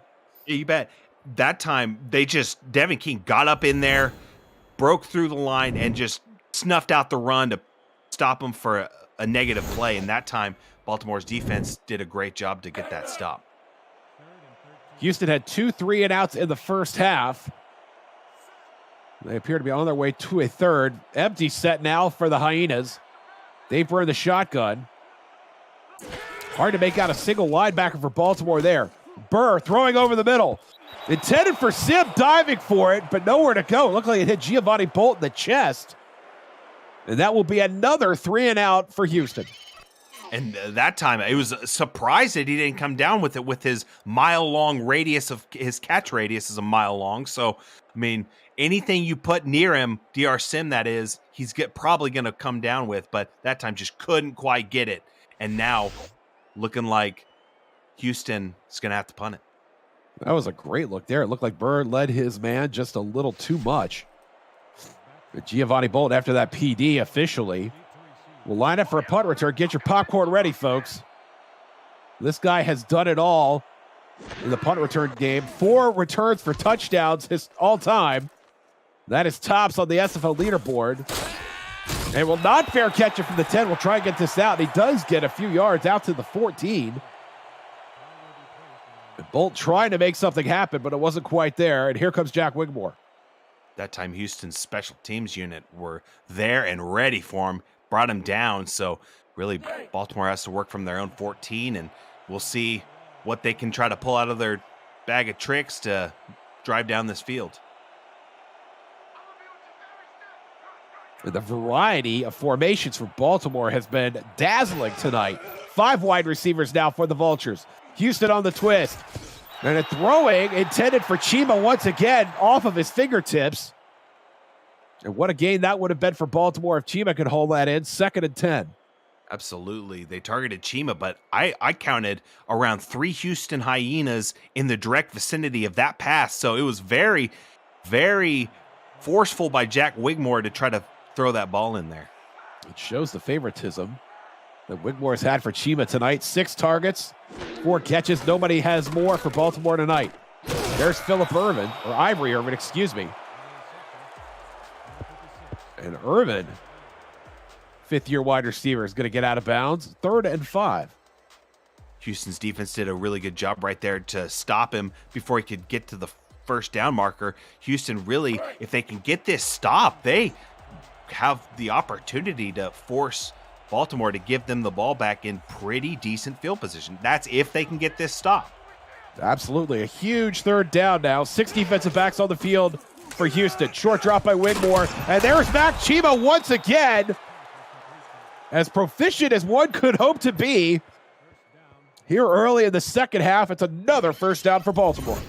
Yeah, you bet. That time, Devin King got up in there, broke through the line, and just snuffed out the run to stop him for a negative play. And that time, Baltimore's defense did a great job to get that stop. Houston had 2 3-and-outs in the first half. They appear to be on their way to a third. Empty set now for the Hyenas. They burn the shotgun. Hard to make out a single linebacker for Baltimore there. Burr throwing over the middle. Intended for Sim, diving for it, but nowhere to go. Looked like it hit Giovanni Bolt in the chest. And that will be another 3 and out for Houston. And that time, it was a surprise that he didn't come down with it with his mile-long radius of his catch radius is a mile long. So, I mean, anything you put near him, DR Sim that is, he's probably going to come down with, but that time just couldn't quite get it. And now, looking like Houston is going to have to punt it. That was a great look there. It looked like Burr led his man just a little too much. But Giovanni Bolt, after that PD officially, will line up for a punt return. Get your popcorn ready, folks. This guy has done it all in the punt return game. 4 returns for touchdowns his all time. That is tops on the SFL leaderboard. And will not fair catch it from the 10. We'll try and get this out. He does get a few yards out to the 14. And Bolt trying to make something happen, but it wasn't quite there. And here comes Jack Wigmore. That time Houston's special teams unit were there and ready for him, brought him down. So really Baltimore has to work from their own 14, and we'll see what they can try to pull out of their bag of tricks to drive down this field. The variety of formations for Baltimore has been dazzling tonight. 5 wide receivers now for the Vultures. Houston on the twist. And a throwing intended for Chima once again off of his fingertips. And what a gain that would have been for Baltimore if Chima could hold that in. 2nd and 10. Absolutely. They targeted Chima, but I counted around 3 Houston Hyenas in the direct vicinity of that pass. So it was very, very forceful by Jack Wigmore to try to throw that ball in there. It shows the favoritism that Wigmore's had for Chima tonight. 6 targets, 4 catches. Nobody has more for Baltimore tonight. There's Ivory Irvin, excuse me. And Irvin, 5th-year wide receiver, is going to get out of bounds. 3rd and 5. Houston's defense did a really good job right there to stop him before he could get to the first down marker. Houston really, if they can get this stop, they have the opportunity to force Baltimore to give them the ball back in pretty decent field position. That's if they can get this stop. Absolutely. A huge 3rd down now. 6 defensive backs on the field for Houston. Short drop by Wigmore. And there's Mac Chima once again. As proficient as one could hope to be. Here early in the second half, it's another 1st down for Baltimore.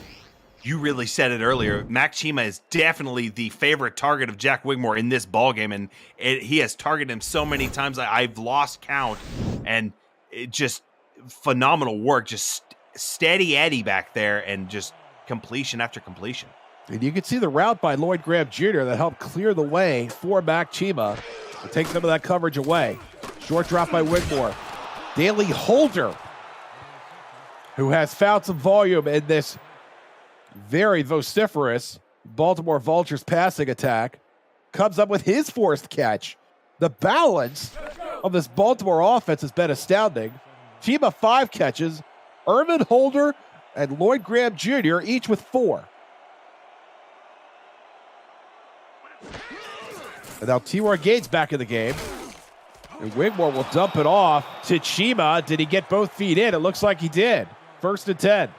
You really said it earlier. Mac Chima is definitely the favorite target of Jack Wigmore in this ballgame, and he has targeted him so many times I've lost count. And it just phenomenal work, just steady Eddie back there, and just completion after completion. And you can see the route by Lloyd Graham Jr. that helped clear the way for Mac Chima to take some of that coverage away. Short drop by Wigmore. Daley Holder, who has found some volume in this very vociferous Baltimore Vultures passing attack, comes up with his 4th catch. The balance of this Baltimore offense has been astounding. Chima 5 catches, Irvin Holder and Lloyd Graham Jr. each with 4. And now T-Roy Gates back in the game. And Wigmore will dump it off to Chima. Did he get both feet in? It looks like he did. 1st and 10.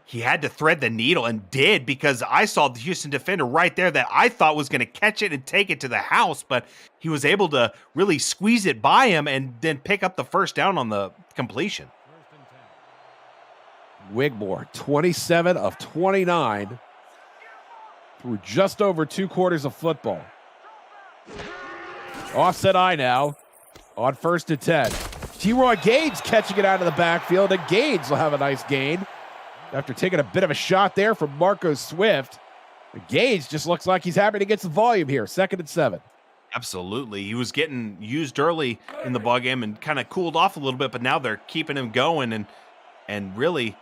He had to thread the needle and did, because I saw the Houston defender right there that I thought was going to catch it and take it to the house, but he was able to really squeeze it by him and then pick up the 1st down on the completion. Wigmore, 27 of 29 through just over 2 quarters of football. Offset eye now on 1st and 10. T-Roy Gaines catching it out of the backfield, and Gaines will have a nice gain after taking a bit of a shot there from Marco Swift. Gaines just looks like he's happy to get some volume here. 2nd and 7. Absolutely. He was getting used early in the ballgame and kind of cooled off a little bit, but now they're keeping him going. And really,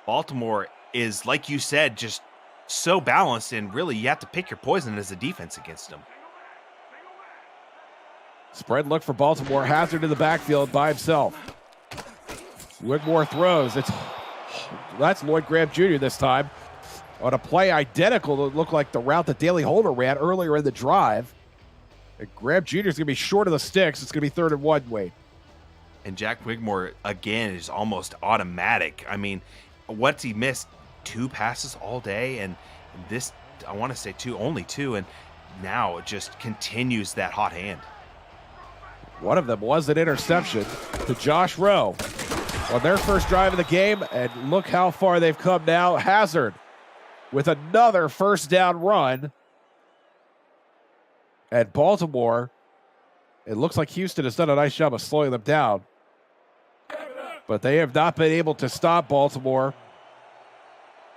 Baltimore is, like you said, just so balanced, and really you have to pick your poison as a defense against them. Spread look for Baltimore. Hazard in the backfield by himself. Wigmore throws. That's Lloyd Graham Jr. this time. on a play identical to look like the route that Daley Holder ran earlier in the drive. And Graham Jr. is going to be short of the sticks. It's going to be 3rd and 1, Wade. And Jack Wigmore, again, is almost automatic. I mean, what's he missed? 2 passes all day, and this, I want to say only 2, and now it just continues that hot hand. One of them was an interception to Josh Rowe on their first drive of the game, and look how far they've come now. Hazard with another first down run. And Baltimore, it looks like Houston has done a nice job of slowing them down. But they have not been able to stop Baltimore.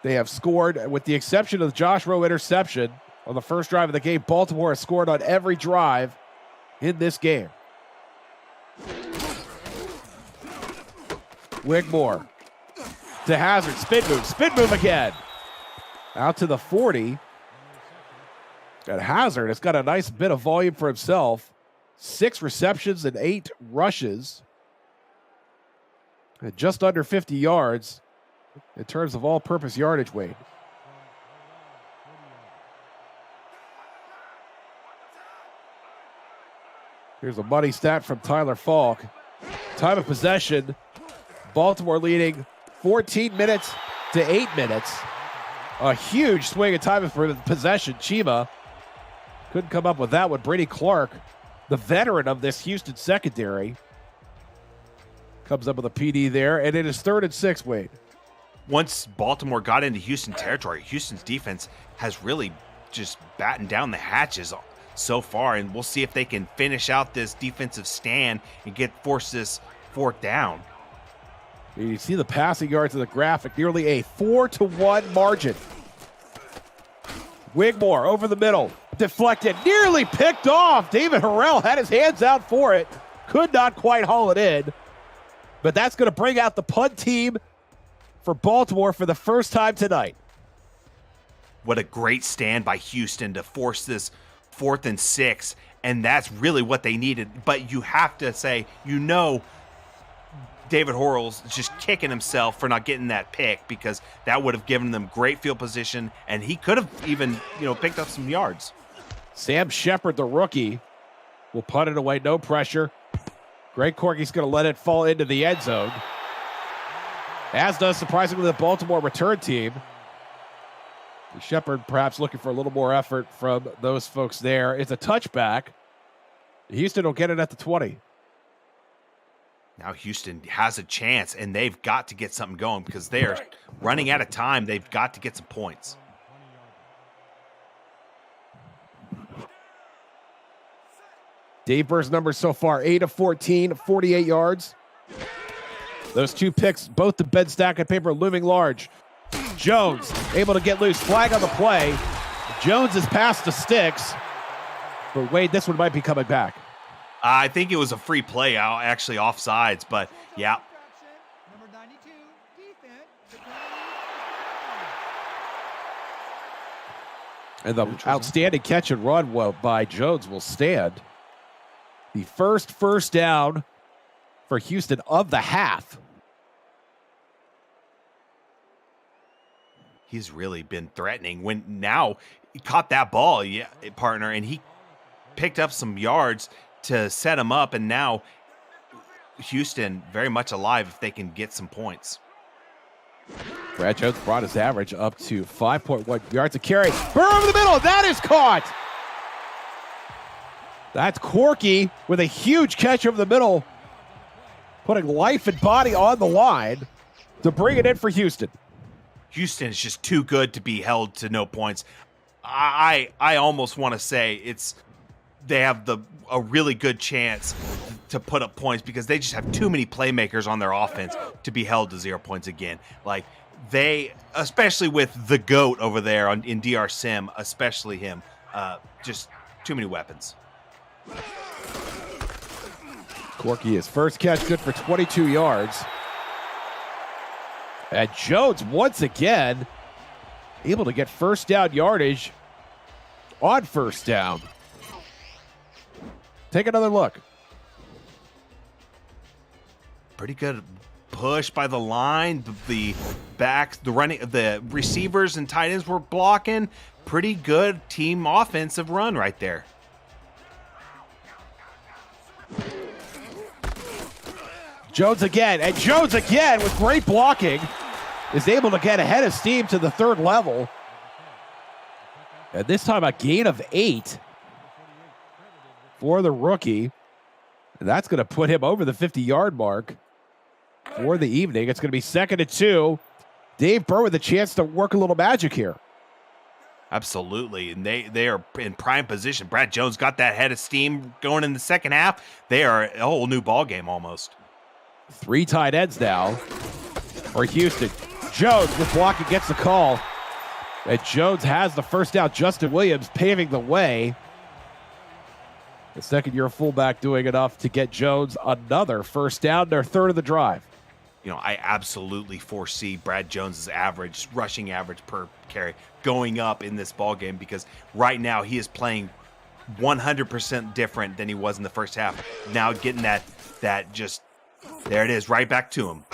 They have scored, with the exception of the Josh Rowe interception on the first drive of the game. Baltimore has scored on every drive in this game. Wigmore to Hazard, spin move again. Out to the 40. And Hazard has got a nice bit of volume for himself. 6 receptions and 8 rushes. And just under 50 yards in terms of all-purpose yardage, Wade. Here's a money stat from Tyler Falk. Time of possession, Baltimore leading 14 minutes to 8 minutes. A huge swing in time of possession. Chima couldn't come up with that one. Brady Clark, the veteran of this Houston secondary, comes up with a PD there, and it is 3rd and 6, Wade. Once Baltimore got into Houston territory, Houston's defense has really just battened down the hatches so far, and we'll see if they can finish out this defensive stand and force this 4th down. You see the passing yards of the graphic, nearly a 4-1 margin. Wigmore over the middle, deflected, nearly picked off. David Harrell had his hands out for it, could not quite haul it in. But that's going to bring out the punt team for Baltimore for the first time tonight. What a great stand by Houston to force this 4th and 6, and that's really what they needed. But you have to say, David Harrell's just kicking himself for not getting that pick, because that would have given them great field position, and he could have even, picked up some yards. Sam Shepard, the rookie, will punt it away, no pressure. Greg Corky's going to let it fall into the end zone, as does, surprisingly, the Baltimore return team. Shepard perhaps looking for a little more effort from those folks there. It's a touchback. Houston will get it at the 20. Now Houston has a chance, and they've got to get something going because they're running out of time. They've got to get some points. Dave Burr's numbers so far, 8 of 14, 48 yards. Those 2 picks, both the bed stack and paper, looming large. Jones able to get loose. Flag on the play. Jones is past the sticks. But Wade, this one might be coming back. I think it was a free play, actually offsides, but yeah. Number 92, defense. And the outstanding catch and run by Jones will stand. The first down for Houston of the half. He's really been threatening. When now he caught that ball, partner, and he picked up some yards to set him up, and now Houston very much alive if they can get some points. Brad Jones brought his average up to 5.1 yards a carry. Burr over the middle, that is caught. That's Corky with a huge catch over the middle, putting life and body on the line to bring it in for Houston. Houston is just too good to be held to no points. I almost want to say they have a really good chance to put up points because they just have too many playmakers on their offense to be held to 0 points again. Like they, especially with the GOAT over there in DR Sim, especially him, just too many weapons. Corky, his first catch, good for 22 yards. And Jones, once again, able to get first down yardage on first down. Take another look. Pretty good pushed by the line. The receivers and tight ends were blocking. Pretty good team offensive run right there. Jones again, and Jones again with great blocking is able to get ahead of steam to the third level. And this time a gain of 8 for the rookie. And that's going to put him over the 50-yard mark for the evening. It's going to be 2nd and 2. Dave Burr with a chance to work a little magic here. Absolutely, and they are in prime position. Brad Jones got that head of steam going in the second half. They are a whole new ball game almost. 3 tight ends now for Houston. Jones with blocking gets the call. And Jones has the first down. Justin Williams paving the way. The second-year fullback doing enough to get Jones another first down, their third of the drive. You know, I absolutely foresee Brad Jones's rushing average per carry going up in this ball game, because right now he is playing 100% different than he was in the first half. Now getting that just, there it is, right back to him.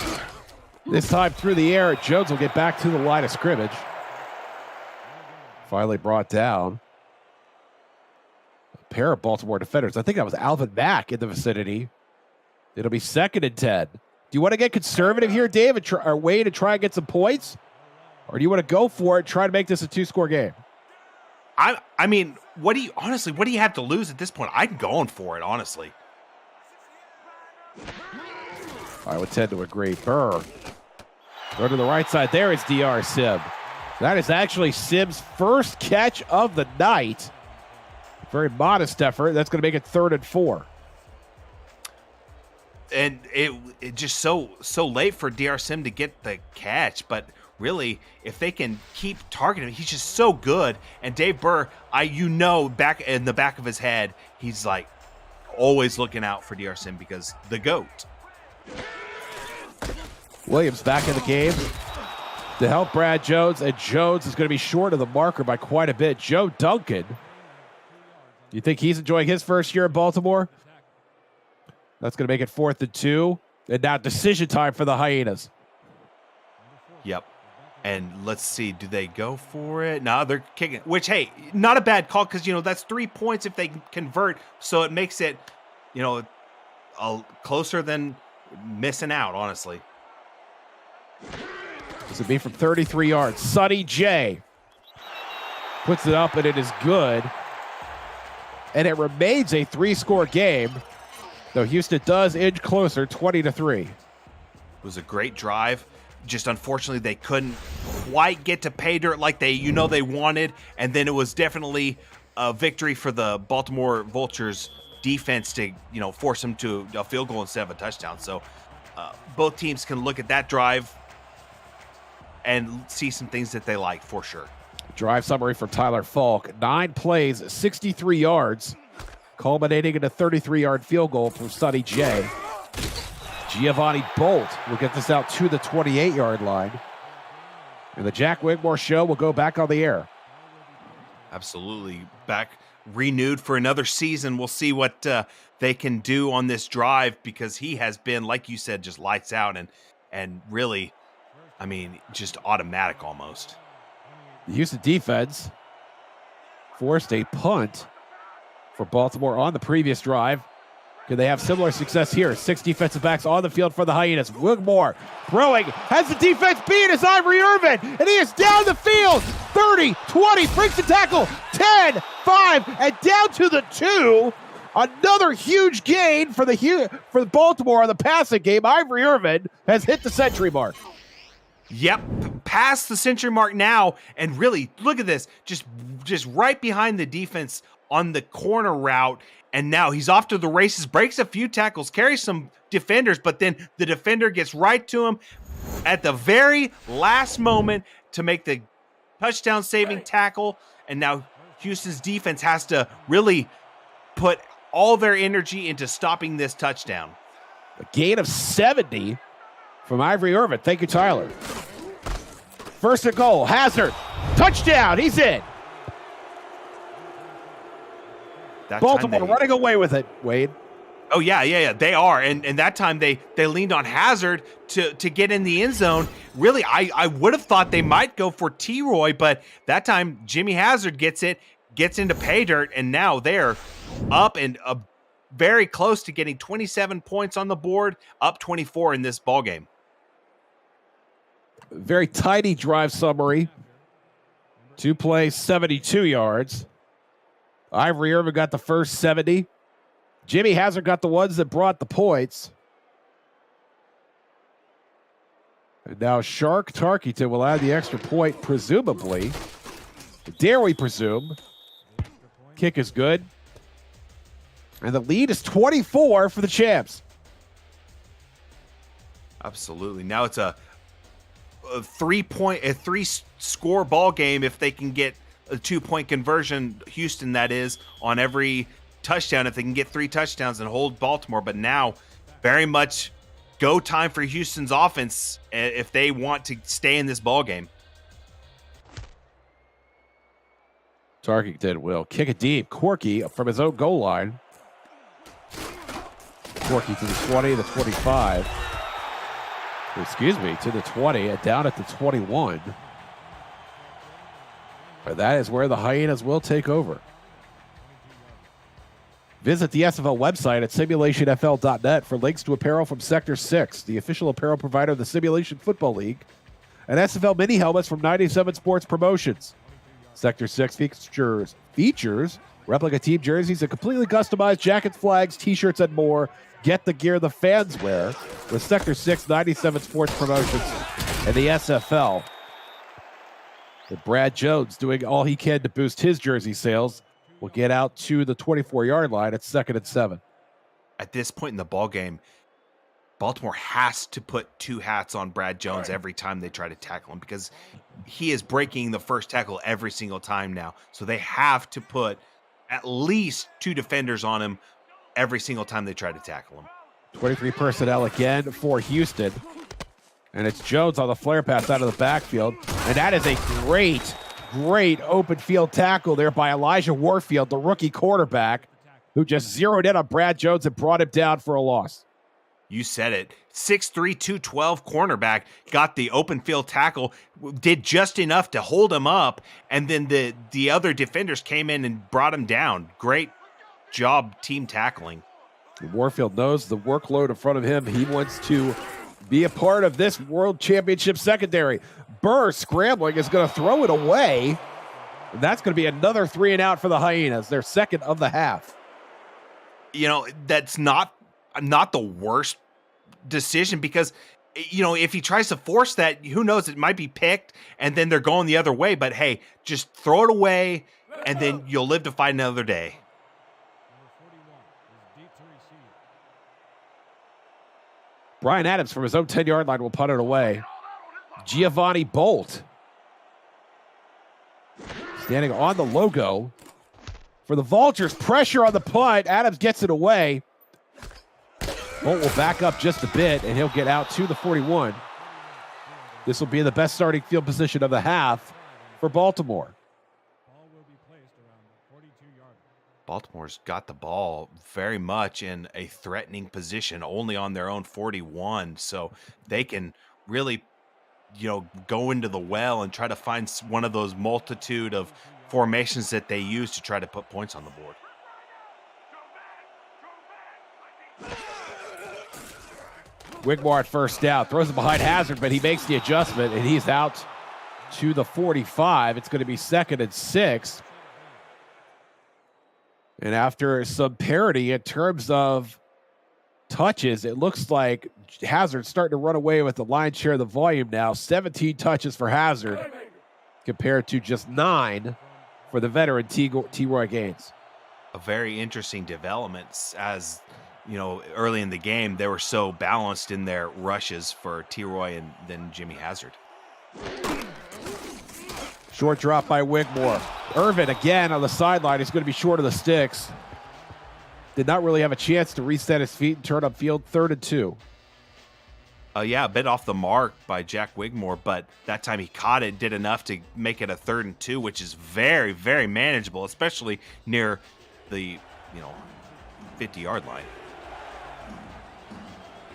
This time through the air, Jones will get back to the line of scrimmage. Finally brought down. A pair of Baltimore defenders. I think that was Alvin Mack in the vicinity. It'll be 2nd and 10. Do you want to get conservative here, Dave, or Wade, and try and get some points? Or do you want to go for it, try to make this a 2-score game? I mean, what do you have to lose at this point? I'm going for it, honestly. I would tend to agree. Burr. Go to the right side. There is DR Sim. That is actually Sim's first catch of the night. Very modest effort. That's going to make it 3rd and 4. And it just so late for DR Sim to get the catch, but really, if they can keep targeting him, he's just so good. And Dave Burr, back in the back of his head, he's like always looking out for DR Sim because the GOAT. Williams back in the game to help Brad Jones, and Jones is going to be short of the marker by quite a bit. Joe Duncan, you think he's enjoying his first year in Baltimore? That's going to make it 4th and 2, and now decision time for the Hyenas. Yep. And let's see, do they go for it? No, they're kicking, which, hey, not a bad call, because, that's 3 points if they convert, so it makes it, closer than missing out, honestly. This would be from 33 yards. Sonny J puts it up, and it is good. And it remains a 3-score game, though Houston does inch closer, 20-3. It was a great drive. Just unfortunately, they couldn't quite get to pay dirt like they wanted. And then it was definitely a victory for the Baltimore Vultures defense to, force them to a field goal instead of a touchdown. So both teams can look at that drive and see some things that they like for sure. Drive summary from Tyler Falk. 9 plays, 63 yards, culminating in a 33-yard field goal from Sonny J. Giovanni Bolt will get this out to the 28-yard line. And the Jack Wigmore Show will go back on the air. Absolutely. Back renewed for another season. We'll see what they can do on this drive, because he has been, like you said, just lights out and really, just automatic almost. The Houston defense forced a punt for Baltimore on the previous drive. Could they have similar success here? 6 defensive backs on the field for the Hyenas. Wigmore throwing, has the defense beat as Ivory Irvin, and he is down the field. 30, 20, breaks the tackle, 10, 5, and down to the 2. Another huge gain for the Baltimore on the passing game. Ivory Irvin has hit the century mark. Yep, past the century mark now, and really, look at this, just right behind the defense on the corner route, and now he's off to the races, breaks a few tackles, carries some defenders, but then the defender gets right to him at the very last moment to make the touchdown-saving tackle, and now Houston's defense has to really put all their energy into stopping this touchdown. A gain of 70 from Ivory Irvin. Thank you, Tyler. First and goal. Hazard. Touchdown. He's in. That Baltimore running away with it, Wade. Oh yeah, they are, and that time they leaned on Hazard to get in the end zone. Really, I would have thought they might go for T-Roy, but that time Jimmy Hazard gets into pay dirt, and now they're up and very close to getting 27 points on the board, up 24 in this ball game. Very tidy drive summary. 2 plays, 72 yards. Ivory Irvin got the first 70. Jimmy Hazard got the ones that brought the points. And now Shark Tarkington will add the extra point, presumably. Dare we presume? Kick is good. And the lead is 24 for the champs. Absolutely. Now it's a 3-score ball game if they can get a 2-point conversion, Houston that is, on every touchdown, if they can get 3 touchdowns and hold Baltimore. But now very much go time for Houston's offense if they want to stay in this ball game. Tarkington will kick it deep. Corky from his own goal line. Corky to the 20, the 25. Excuse me, to the 20 and down at the 21. But that is where the Hyenas will take over. Visit the SFL website at simulationfl.net for links to apparel from Sector 6, the official apparel provider of the Simulation Football League, and SFL mini helmets from 97 Sports Promotions. Sector 6 features replica team jerseys and completely customized jackets, flags, t-shirts, and more. Get the gear the fans wear with Sector 6, 97 Sports Promotions, and the SFL. With Brad Jones doing all he can to boost his jersey sales, will get out to the 24-yard line at 2nd and 7. At this point in the ball game, Baltimore has to put 2 hats on Brad Jones every time they try to tackle him, because he is breaking the first tackle every single time now. So they have to put at least 2 defenders on him every single time they try to tackle him. 23 personnel again for Houston. And it's Jones on the flare pass out of the backfield. And that is a great open field tackle there by Elijah Warfield, the rookie quarterback, who just zeroed in on Brad Jones and brought him down for a loss. You said it. 6'3", 212 cornerback got the open field tackle, did just enough to hold him up, and then the other defenders came in and brought him down. Great job team tackling. Warfield knows the workload in front of him. He wants to be a part of this World Championship secondary. Burr scrambling is going to throw it away. And that's going to be another 3 and out for the Hyenas, their second of the half. You know, that's not the worst decision, because, you know, if he tries to force that, who knows, it might be picked and then they're going the other way. But hey, just throw it away and then you'll live to fight another day. Brian Adams from his own 10-yard line will punt it away. Giovanni Bolt standing on the logo for the Vultures. Pressure on the punt. Adams gets it away. Bolt will back up just a bit, and he'll get out to the 41. This will be the best starting field position of the half for Baltimore. Baltimore's got the ball very much in a threatening position, only on their own 41. So they can really, you know, go into the well and try to find one of those multitude of formations that they use to try to put points on the board. Wigmore at first down, throws it behind Hazard, but he makes the adjustment, and he's out to the 45. It's going to be 2nd and 6. And after some parity in terms of touches, it looks like Hazard's starting to run away with the lion's share of the volume now. 17 touches for Hazard compared to just 9 for the veteran T-Roy Gaines. A very interesting development, as you know, early in the game, they were so balanced in their rushes for T-Roy and then Jimmy Hazard. Short drop by Wigmore. Irvin again on the sideline is going to be short of the sticks. Did not really have a chance to reset his feet and turn upfield. 3rd and 2. Yeah, a bit off the mark by Jack Wigmore, but that time he caught it, did enough to make it a 3rd and 2, which is very, very manageable, especially near the 50-yard line.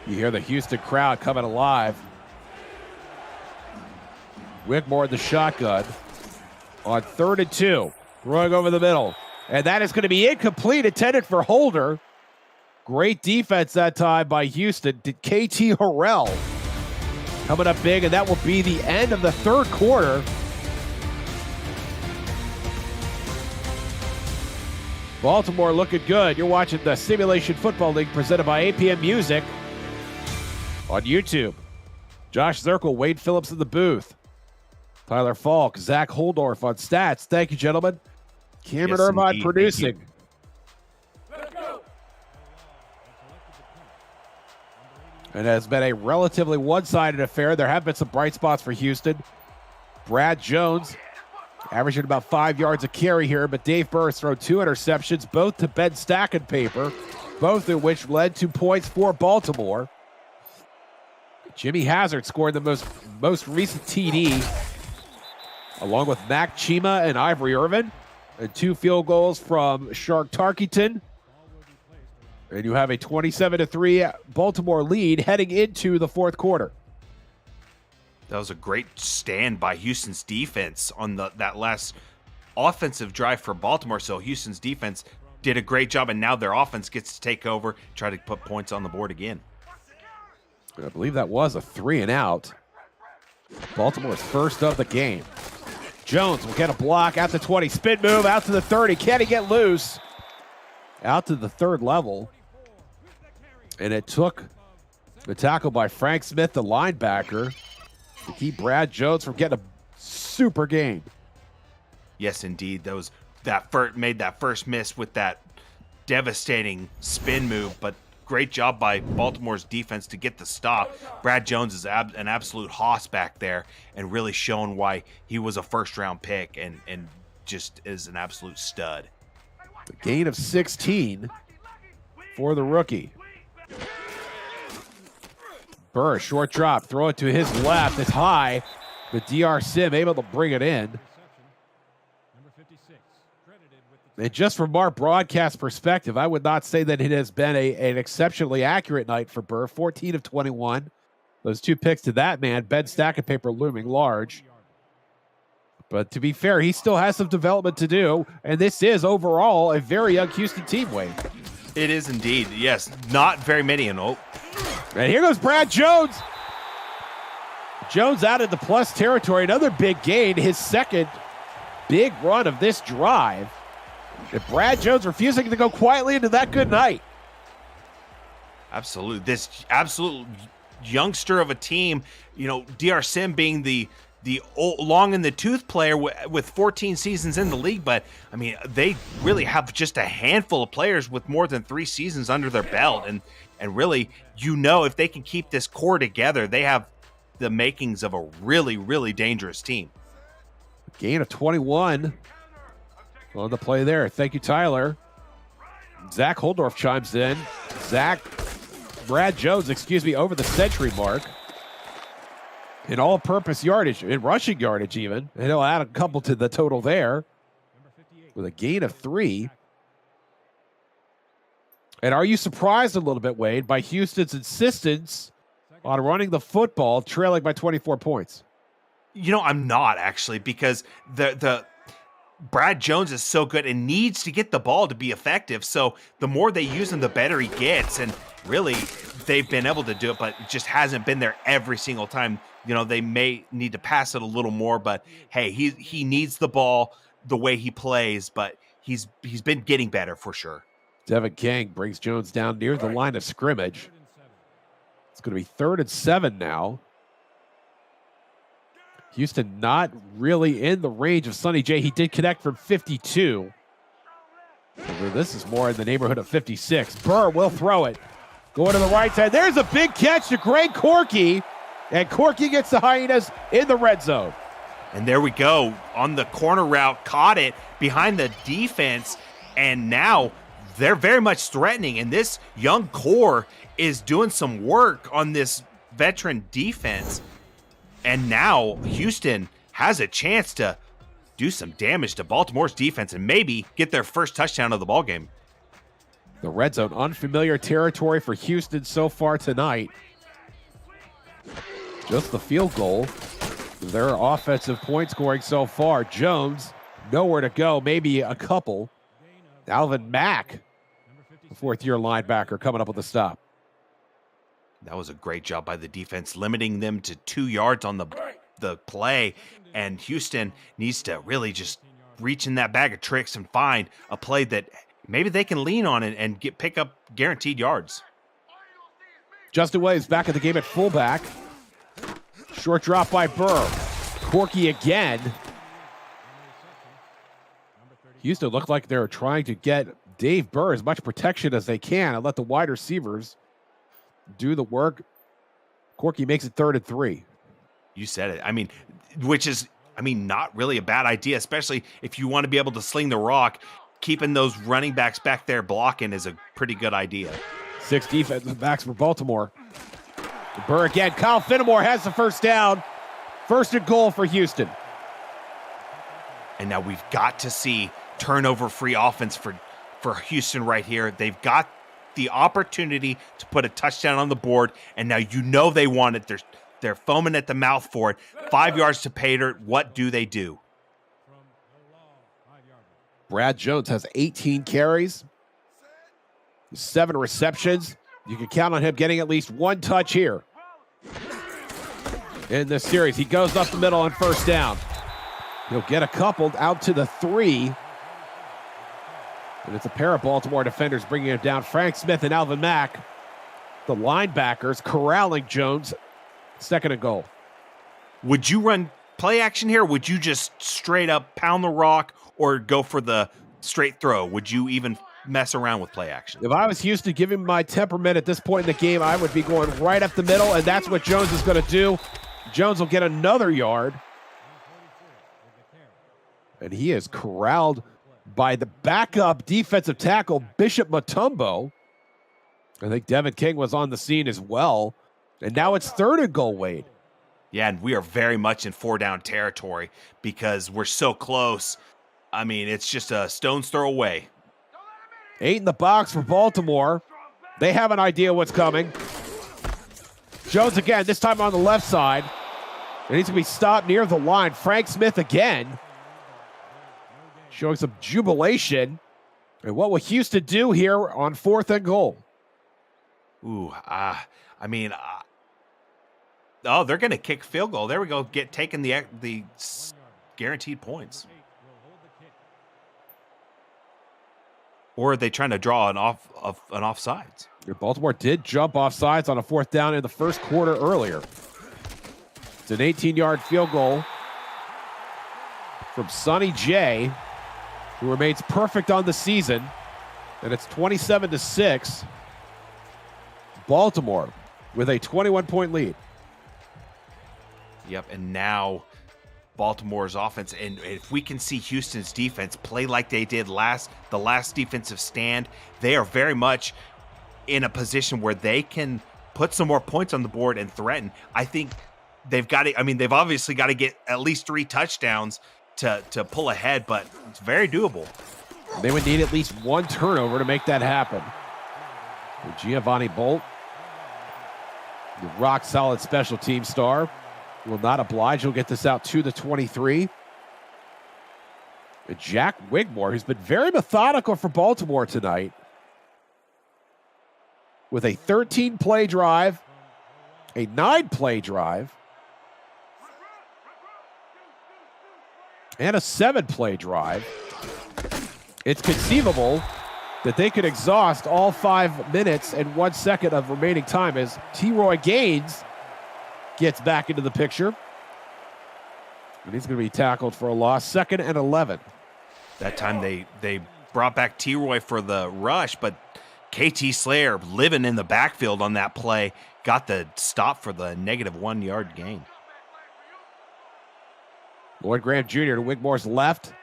You hear the Houston crowd coming alive. Wigmore in the shotgun on 3rd and 2, throwing over the middle. And that is going to be incomplete, intended for Holder. Great defense that time by Houston. KT Harrell coming up big, and that will be the end of the 3rd quarter. Baltimore looking good. You're watching the Simulation Football League presented by APM Music on YouTube. Josh Zirkle, Wade Phillips in the booth. Tyler Falk, Zach Holdorf on stats. Thank you, gentlemen. Cameron Irvine indeed. producing. And it has been a relatively one-sided affair. There have been some bright spots for Houston. Brad Jones averaging about 5 yards a carry here, but Dave Burr has thrown 2 interceptions, both to Ben Stackenpaper, both of which led to points for Baltimore. Jimmy Hazard scored the most recent TD, along with Mac Chima and Ivory Irvin, and 2 field goals from Shark Tarkington. And you have a 27-3 Baltimore lead heading into the 4th quarter. That was a great stand by Houston's defense on that last offensive drive for Baltimore. So Houston's defense did a great job, and now their offense gets to take over, try to put points on the board again. I believe that was a 3-and-out. Baltimore's first of the game. Jones will get a block at the 20. Spin move out to the 30. Can he get loose? Out to the 3rd level. And it took the tackle by Frank Smith, the linebacker, to keep Brad Jones from getting a super game. Yes, indeed. Made that first miss with that devastating spin move, but great job by Baltimore's defense to get the stop. Brad Jones is an absolute hoss back there and really showing why he was a first-round pick and just is an absolute stud. The gain of 16 for the rookie. Burr, short drop, throw it to his left. It's high, but DR Sim able to bring it in. And just from our broadcast perspective, I would not say that it has been an exceptionally accurate night for Burr. 14 of 21. Those 2 picks to that man, Ben Stackenpaper looming large. But to be fair, he still has some development to do, and this is overall a very young Houston team, Wade. It is indeed, yes. Not very many, and And here goes Brad Jones. Jones out of the plus territory. Another big gain, his 2nd big run of this drive. And Brad Jones refusing to go quietly into that good night. absolutely. This absolute youngster of a team, DR Sim being the long in the tooth player with 14 seasons in the league, but I mean, they really have just a handful of players with more than 3 seasons under their belt, and really, if they can keep this core together, they have the makings of a really, really dangerous team. Gain of 21 on the play there. Thank you, Tyler. Zach Holdorf chimes in. Brad Jones, over the century mark. In all-purpose yardage, in rushing yardage even. And he'll add a couple to the total there with a gain of 3. And are you surprised a little bit, Wade, by Houston's insistence on running the football, trailing by 24 points? I'm not, actually, because the Brad Jones is so good and needs to get the ball to be effective. So the more they use him, the better he gets. And really, they've been able to do it, but it just hasn't been there every single time. They may need to pass it a little more, but hey, he needs the ball the way he plays, but he's been getting better for sure. Devin King brings Jones down near the line of scrimmage. It's going to be 3rd and 7 now. Houston not really in the range of Sonny J. He did connect from 52. This is more in the neighborhood of 56. Burr will throw it. Going to the right side. There's a big catch to Greg Corky. And Corky gets the Hyenas in the red zone. And there we go. On the corner route, caught it behind the defense. And now they're very much threatening. And this young core is doing some work on this veteran defense. And now Houston has a chance to do some damage to Baltimore's defense and maybe get their first touchdown of the ballgame. The red zone, unfamiliar territory for Houston so far tonight. Just the field goal. Their offensive point scoring so far. Jones, nowhere to go, maybe a couple. Alvin Mack, the fourth-year linebacker, coming up with a stop. That was a great job by the defense, limiting them to 2 yards on the play. And Houston needs to really just reach in that bag of tricks and find a play that maybe they can lean on and pick up guaranteed yards. Justin Williams back in the game at fullback. Short drop by Burr. Corky again. Houston looked like they're trying to get Dave Burr as much protection as they can and let the wide receivers do the work. Corky makes it 3rd and 3. You said it. I mean, which is, not really a bad idea, especially if you want to be able to sling the rock. Keeping those running backs back there blocking is a pretty good idea. 6 defensive backs for Baltimore. Burr again. Kyle Finnemore has the first down. 1st and goal for Houston. And now we've got to see turnover-free offense for Houston right here. They've got the opportunity to put a touchdown on the board, and now you know they want it. They're foaming at the mouth for it. 5 yards to pay dirt. What do they do? Brad Jones has 18 carries, 7 receptions. You can count on him getting at least 1 touch here in this series. He goes up the middle on 1st down. He'll get a couple out to the 3. And it's a pair of Baltimore defenders bringing him down. Frank Smith and Alvin Mack, the linebackers, corralling Jones. 2nd and goal. Would you run play action here? Would you just straight up pound the rock or go for the straight throw? Would you even mess around with play action? If I was Houston, given my temperament at this point in the game, I would be going right up the middle, and that's what Jones is going to do. Jones will get another yard. And he is corralled by the backup defensive tackle, Bishop Mutombo. I think Devin King was on the scene as well. And now it's 3rd and goal, Wade. Yeah, and we are very much in 4-down territory because we're so close. It's just a stone's throw away. 8 in the box for Baltimore. They have an idea what's coming. Jones again, this time on the left side. And he's going to be stopped near the line. Frank Smith again, showing some jubilation. And what will Houston do here on 4th and goal? They're going to kick field goal. There we go. Taking the guaranteed points. Or are they trying to draw an offsides? Baltimore did jump offsides on a 4th down in the 1st quarter earlier. It's an 18-yard field goal from Sonny J, who remains perfect on the season. And it's 27-6. Baltimore with a 21-point lead. Yep, and now Baltimore's offense, and if we can see Houston's defense play like they did the last defensive stand, they are very much in a position where they can put some more points on the board and threaten. I think they've got to, they've obviously got to get at least 3 touchdowns to pull ahead, but it's very doable. They would need at least 1 turnover to make that happen. Giovanni Bolt, the rock-solid special team star, will not oblige. He'll get this out to the 23. Jack Wigmore, who's been very methodical for Baltimore tonight, with a 13-play drive, a 9-play drive, and a 7-play drive. It's conceivable that they could exhaust all 5 minutes and 1 second of remaining time as T-Roy Gaines gets back into the picture. And he's going to be tackled for a loss. 2nd and 11. That time they brought back T-Roy for the rush, but KT Slayer living in the backfield on that play got the stop for the -1 yard gain. Lloyd Graham Jr. to Wigmore's left.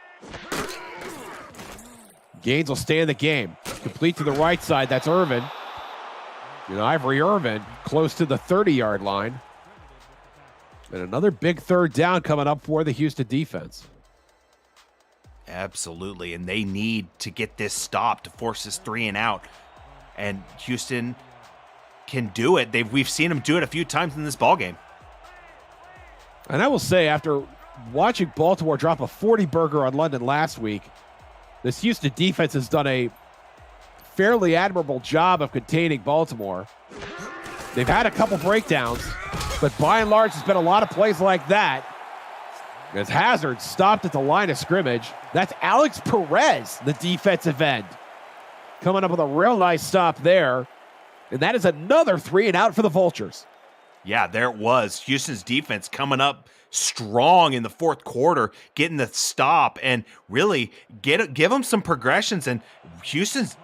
Gaines will stay in the game. Complete to the right side. That's Irvin. And Ivory Irvin close to the 30-yard line. And another big 3rd down coming up for the Houston defense. Absolutely, and they need to get this stop to force this 3 and out. and Houston can do it. We've seen them do it a few times in this ballgame. And I will say, after watching Baltimore drop a 40 burger on London last week, this Houston defense has done a fairly admirable job of containing Baltimore. They've had a couple breakdowns, but by and large, there's been a lot of plays like that. As Hazard stopped at the line of scrimmage. That's Alex Perez, the defensive end, coming up with a real nice stop there. And that is another 3 and out for the Vultures. Yeah, there it was. Houston's defense coming up strong in the fourth quarter, getting the stop and really give them some progressions. And Houston's,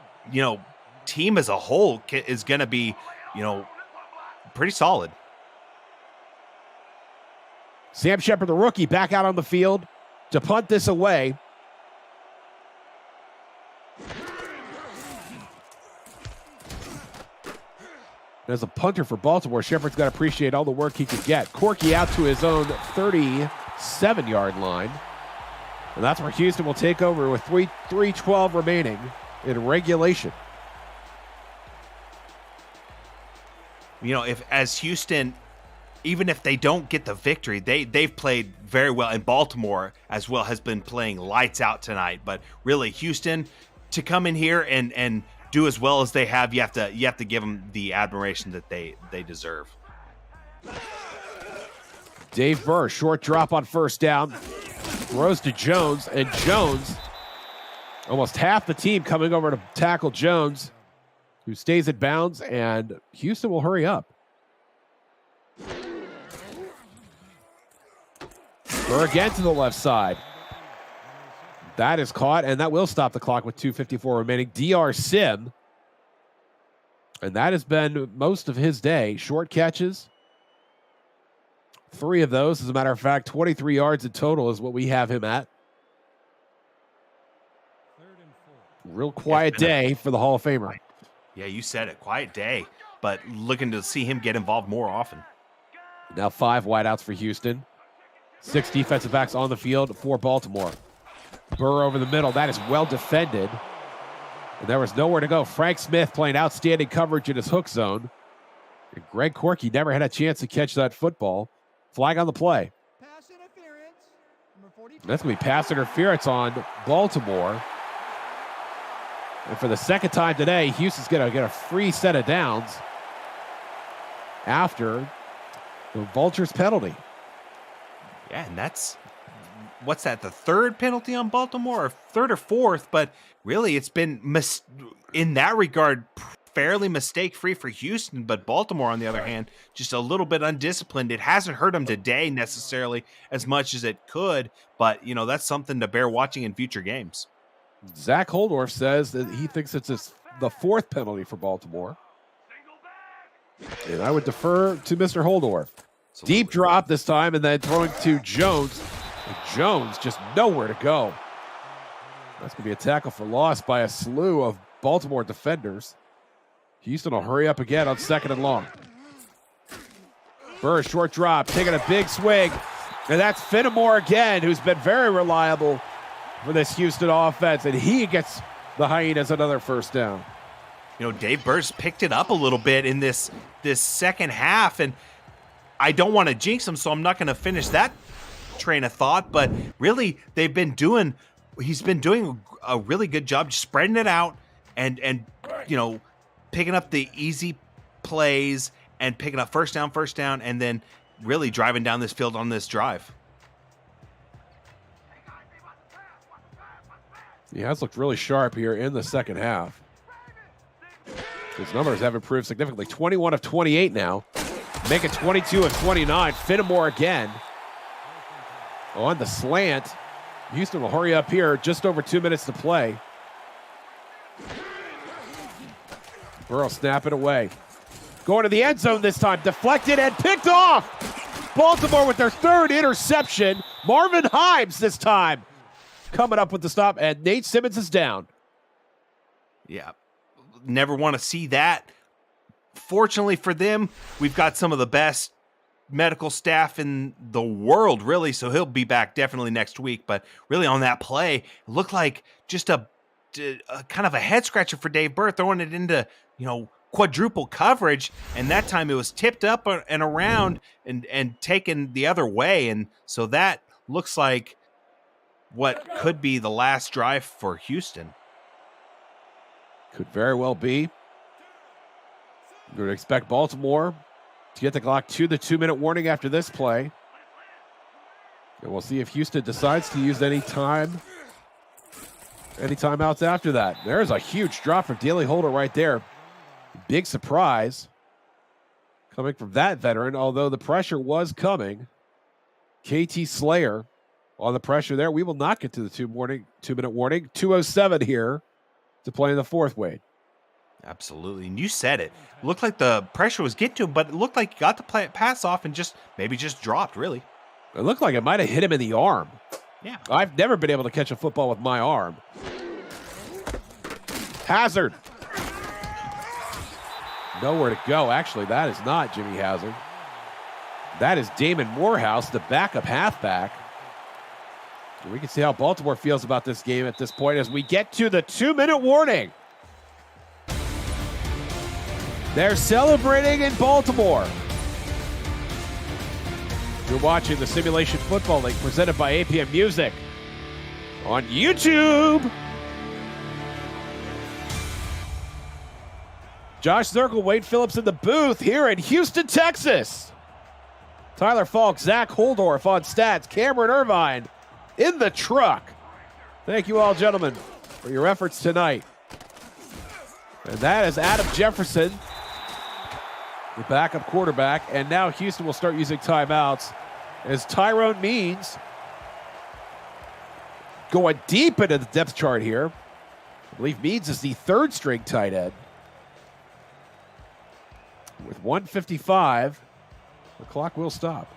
team as a whole is going to be, pretty solid. Sam Shepard, the rookie, back out on the field to punt this away. As a punter for Baltimore, Shepard's got to appreciate all the work he could get. Corky out to his own 37-yard line. And that's where Houston will take over with 3:12 remaining in regulation. If as Houston, even if they don't get the victory, they've played very well. And Baltimore as well has been playing lights out tonight. But really, Houston, to come in here and do as well as they have, you have to give them the admiration that they deserve. Dave Burr, short drop on first down, throws to Jones, and Jones, almost half the team coming over to tackle Jones, who stays at bounds, and Houston will hurry up. Burr again to the left side. That is caught, and that will stop the clock with 2:54 remaining. DR Sim, and that has been most of his day. Short catches, 3 of those. As a matter of fact, 23 yards in total is what we have him at. Real quiet day for the Hall of Famer. Yeah, you said it. Quiet day, but looking to see him get involved more often. Now 5 wideouts for Houston. 6 defensive backs on the field for Baltimore. Burr over the middle. That is well defended. And there was nowhere to go. Frank Smith playing outstanding coverage in his hook zone. And Greg Corky never had a chance to catch that football. Flag on the play. Pass interference. Number 42. That's going to be pass interference on Baltimore. And for the second time today, Houston's going to get a free set of downs after the Vultures penalty. Yeah, and what's that, the third penalty on Baltimore, or third or fourth? But really, it's been, in that regard, fairly mistake-free for Houston. But Baltimore, on the other hand, just a little bit undisciplined. It hasn't hurt them today necessarily as much as it could, but, that's something to bear watching in future games. Zach Holdorf says that he thinks it's the 4th penalty for Baltimore. And I would defer to Mr. Holdorf. Deep drop this time, and then throwing to Jones. And Jones just nowhere to go. That's going to be a tackle for loss by a slew of Baltimore defenders. Houston will hurry up again on 2nd and long. Burr, short drop, taking a big swing. And that's Finnemore again, who's been very reliable for this Houston offense. And he gets the Hyenas another first down. Dave Burr's picked it up a little bit in this second half, and I don't want to jinx him, so I'm not going to finish that train of thought. But really, he's been doing a really good job spreading it out and picking up the easy plays and picking up first down, and then really driving down this field on this drive. He has looked really sharp here in the second half. His numbers have improved significantly. 21 of 28 now. Make it 22 of 29. Finnemore again. On the slant. Houston will hurry up here. Just over 2 minutes to play. Burrow snap it away. Going to the end zone this time. Deflected and picked off. Baltimore with their 3rd interception. Marvin Himes this time coming up with the stop, and Nate Simmons is down. Yeah, never want to see that. Fortunately for them, we've got some of the best medical staff in the world, really, so he'll be back definitely next week. But really on that play, it looked like just a kind of a head scratcher for Dave Burr, throwing it into, quadruple coverage. And that time it was tipped up and around and taken the other way. And so that looks like what could be the last drive for Houston. Could very well be. We're going to expect Baltimore to get the clock to the 2-minute warning after this play. And we'll see if Houston decides to use any timeouts after that. There's a huge drop from Daley Holder right there. Big surprise coming from that veteran, although the pressure was coming. KT Slayer on the pressure there. We will not get to the 2-minute warning. 2:07 here to play in the fourth, Wade. Absolutely. And you said it. Looked like the pressure was getting to him, but it looked like he got the pass off and maybe just dropped, really. It looked like it might have hit him in the arm. Yeah. I've never been able to catch a football with my arm. Hazard. Nowhere to go. Actually, that is not Jimmy Hazard. That is Damon Morehouse, the backup halfback. And we can see how Baltimore feels about this game at this point as we get to the 2-minute warning. They're celebrating in Baltimore. You're watching the Simulation Football League presented by APM Music on YouTube. Josh Zirkle, Wade Phillips in the booth here in Houston, Texas. Tyler Falk, Zach Holdorf on stats, Cameron Irvine in the truck. Thank you all, gentlemen, for your efforts tonight. And that is Adam Jefferson, the backup quarterback. And now Houston will start using timeouts as Tyrone Means going deep into the depth chart here. I believe Means is the third string tight end. With 1:55, the clock will stop.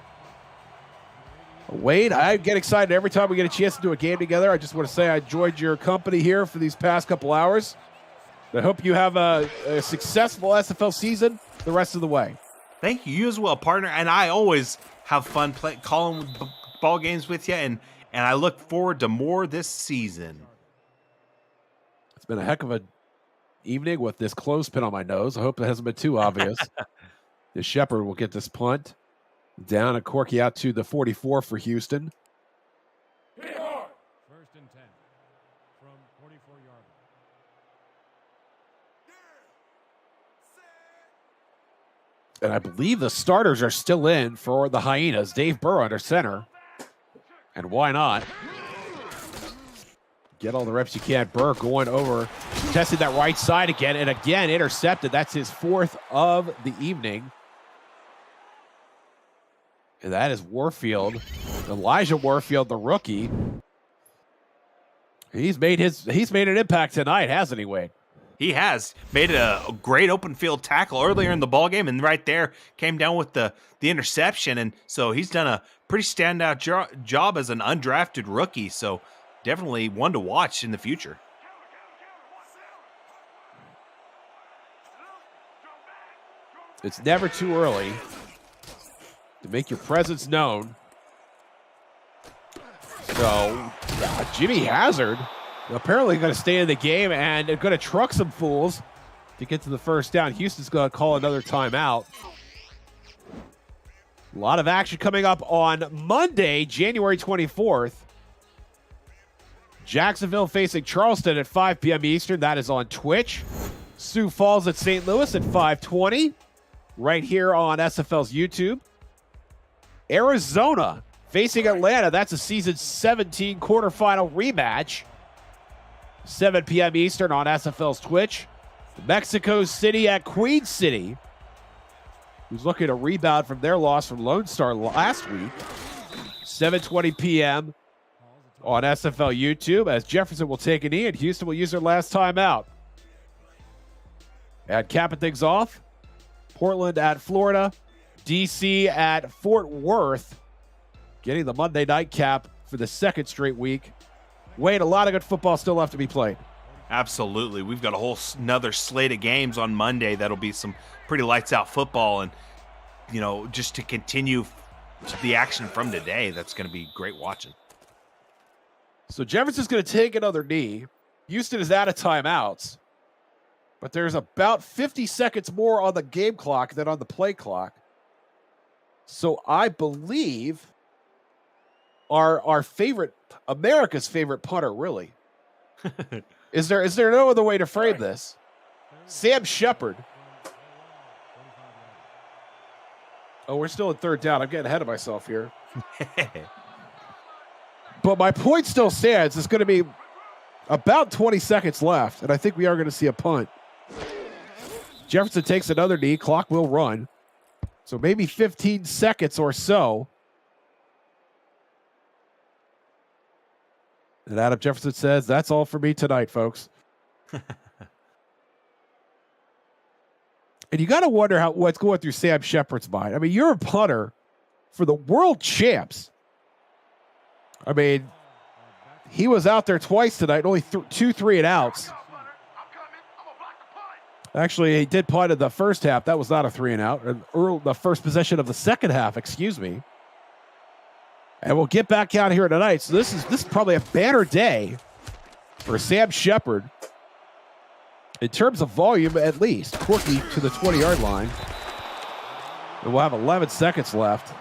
Wade, I get excited every time we get a chance to do a game together. I just want to say I enjoyed your company here for these past couple hours. I hope you have a successful SFL season the rest of the way. Thank you. You as well, partner. And I always have fun calling ball games with you, and I look forward to more this season. It's been a heck of an evening with this clothespin on my nose. I hope it hasn't been too obvious. The Shepherd will get this punt down and Corky out to the 44 for Houston. First and 10 from 44 yards. And I believe the starters are still in for the Hyenas. Dave Burr under center. And why not? Get all the reps you can. Burr going over, testing that right side again, and again intercepted. That's his fourth of the evening. And that is Warfield, Elijah Warfield, the rookie. He's made an impact tonight, hasn't he, Wade? He has made a great open field tackle earlier in the ballgame, and right there came down with the interception. And so he's done a pretty standout job as an undrafted rookie. So definitely one to watch in the future. It's never too early to make your presence known. So Jimmy Hazard apparently going to stay in the game and going to truck some fools to get to the first down. Houston's going to call another timeout. A lot of action coming up on Monday, January 24th. Jacksonville facing Charleston at 5 p.m. Eastern. That is on Twitch. Sioux Falls at St. Louis at 5:20. Right here on SFL's YouTube. Arizona facing Atlanta. That's a season 17 quarterfinal rematch. 7 p.m. Eastern on SFL's Twitch. Mexico City at Queen City, who's looking to rebound from their loss from Lone Star last week. 7:20 p.m. on SFL YouTube as Jefferson will take a knee and Houston will use their last timeout. And capping things off, Portland at Florida, DC at Fort Worth, getting the Monday night cap for the second straight week. Wade, a lot of good football still left to be played. Absolutely. We've got a whole another slate of games on Monday that'll be some pretty lights out football, and just to continue the action from today, that's going to be great watching. So Jefferson's going to take another knee. Houston is out of timeouts, but there's about 50 seconds more on the game clock than on the play clock. So I believe our favorite, America's favorite punter, really. Is there no other way to frame this? Sam Shepard. Oh, we're still in third down. I'm getting ahead of myself here. But my point still stands. It's going to be about 20 seconds left, and I think we are going to see a punt. Jefferson takes another knee. Clock will run. So maybe 15 seconds or so. And Adam Jefferson says, that's all for me tonight, folks. And you got to wonder what's going through Sam Shepard's mind. I mean, you're a punter for the world champs. I mean, he was out there twice tonight, only 2 3-and-outs. Actually, he did punt in the first half. That was not a 3-and-out. The first possession of the second half, excuse me. And we'll get back out here tonight. So this is probably a banner day for Sam Shepard. In terms of volume, at least. Corky to the 20-yard line. And we'll have 11 seconds left.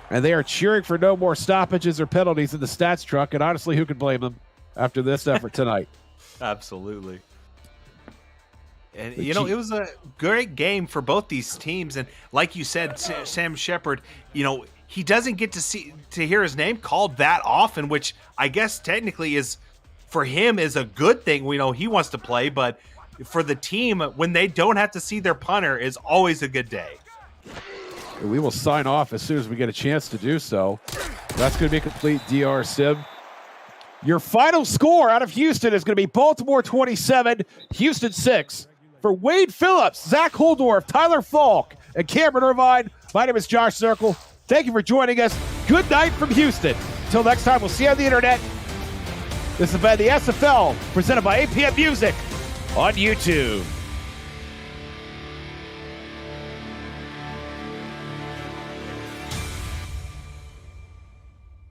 And they are cheering for no more stoppages or penalties in the stats truck. And honestly, who can blame them after this effort tonight? Absolutely. And, you know, it was a great game for both these teams. And like you said, Sam Shepard, you know, he doesn't get to hear his name called that often, which I guess technically is for him is a good thing. We know he wants to play, but for the team, when they don't have to see their punter, is always a good day. We will sign off as soon as we get a chance to do so. That's going to be a complete DR Sim. Your final score out of Houston is going to be Baltimore 27, Houston 6. For Wade Phillips, Zach Holdorf, Tyler Falk, and Cameron Irvine, my name is Josh Circle. Thank you for joining us. Good night from Houston. Until next time, we'll see you on the internet. This has been the SFL, presented by APM Music on YouTube.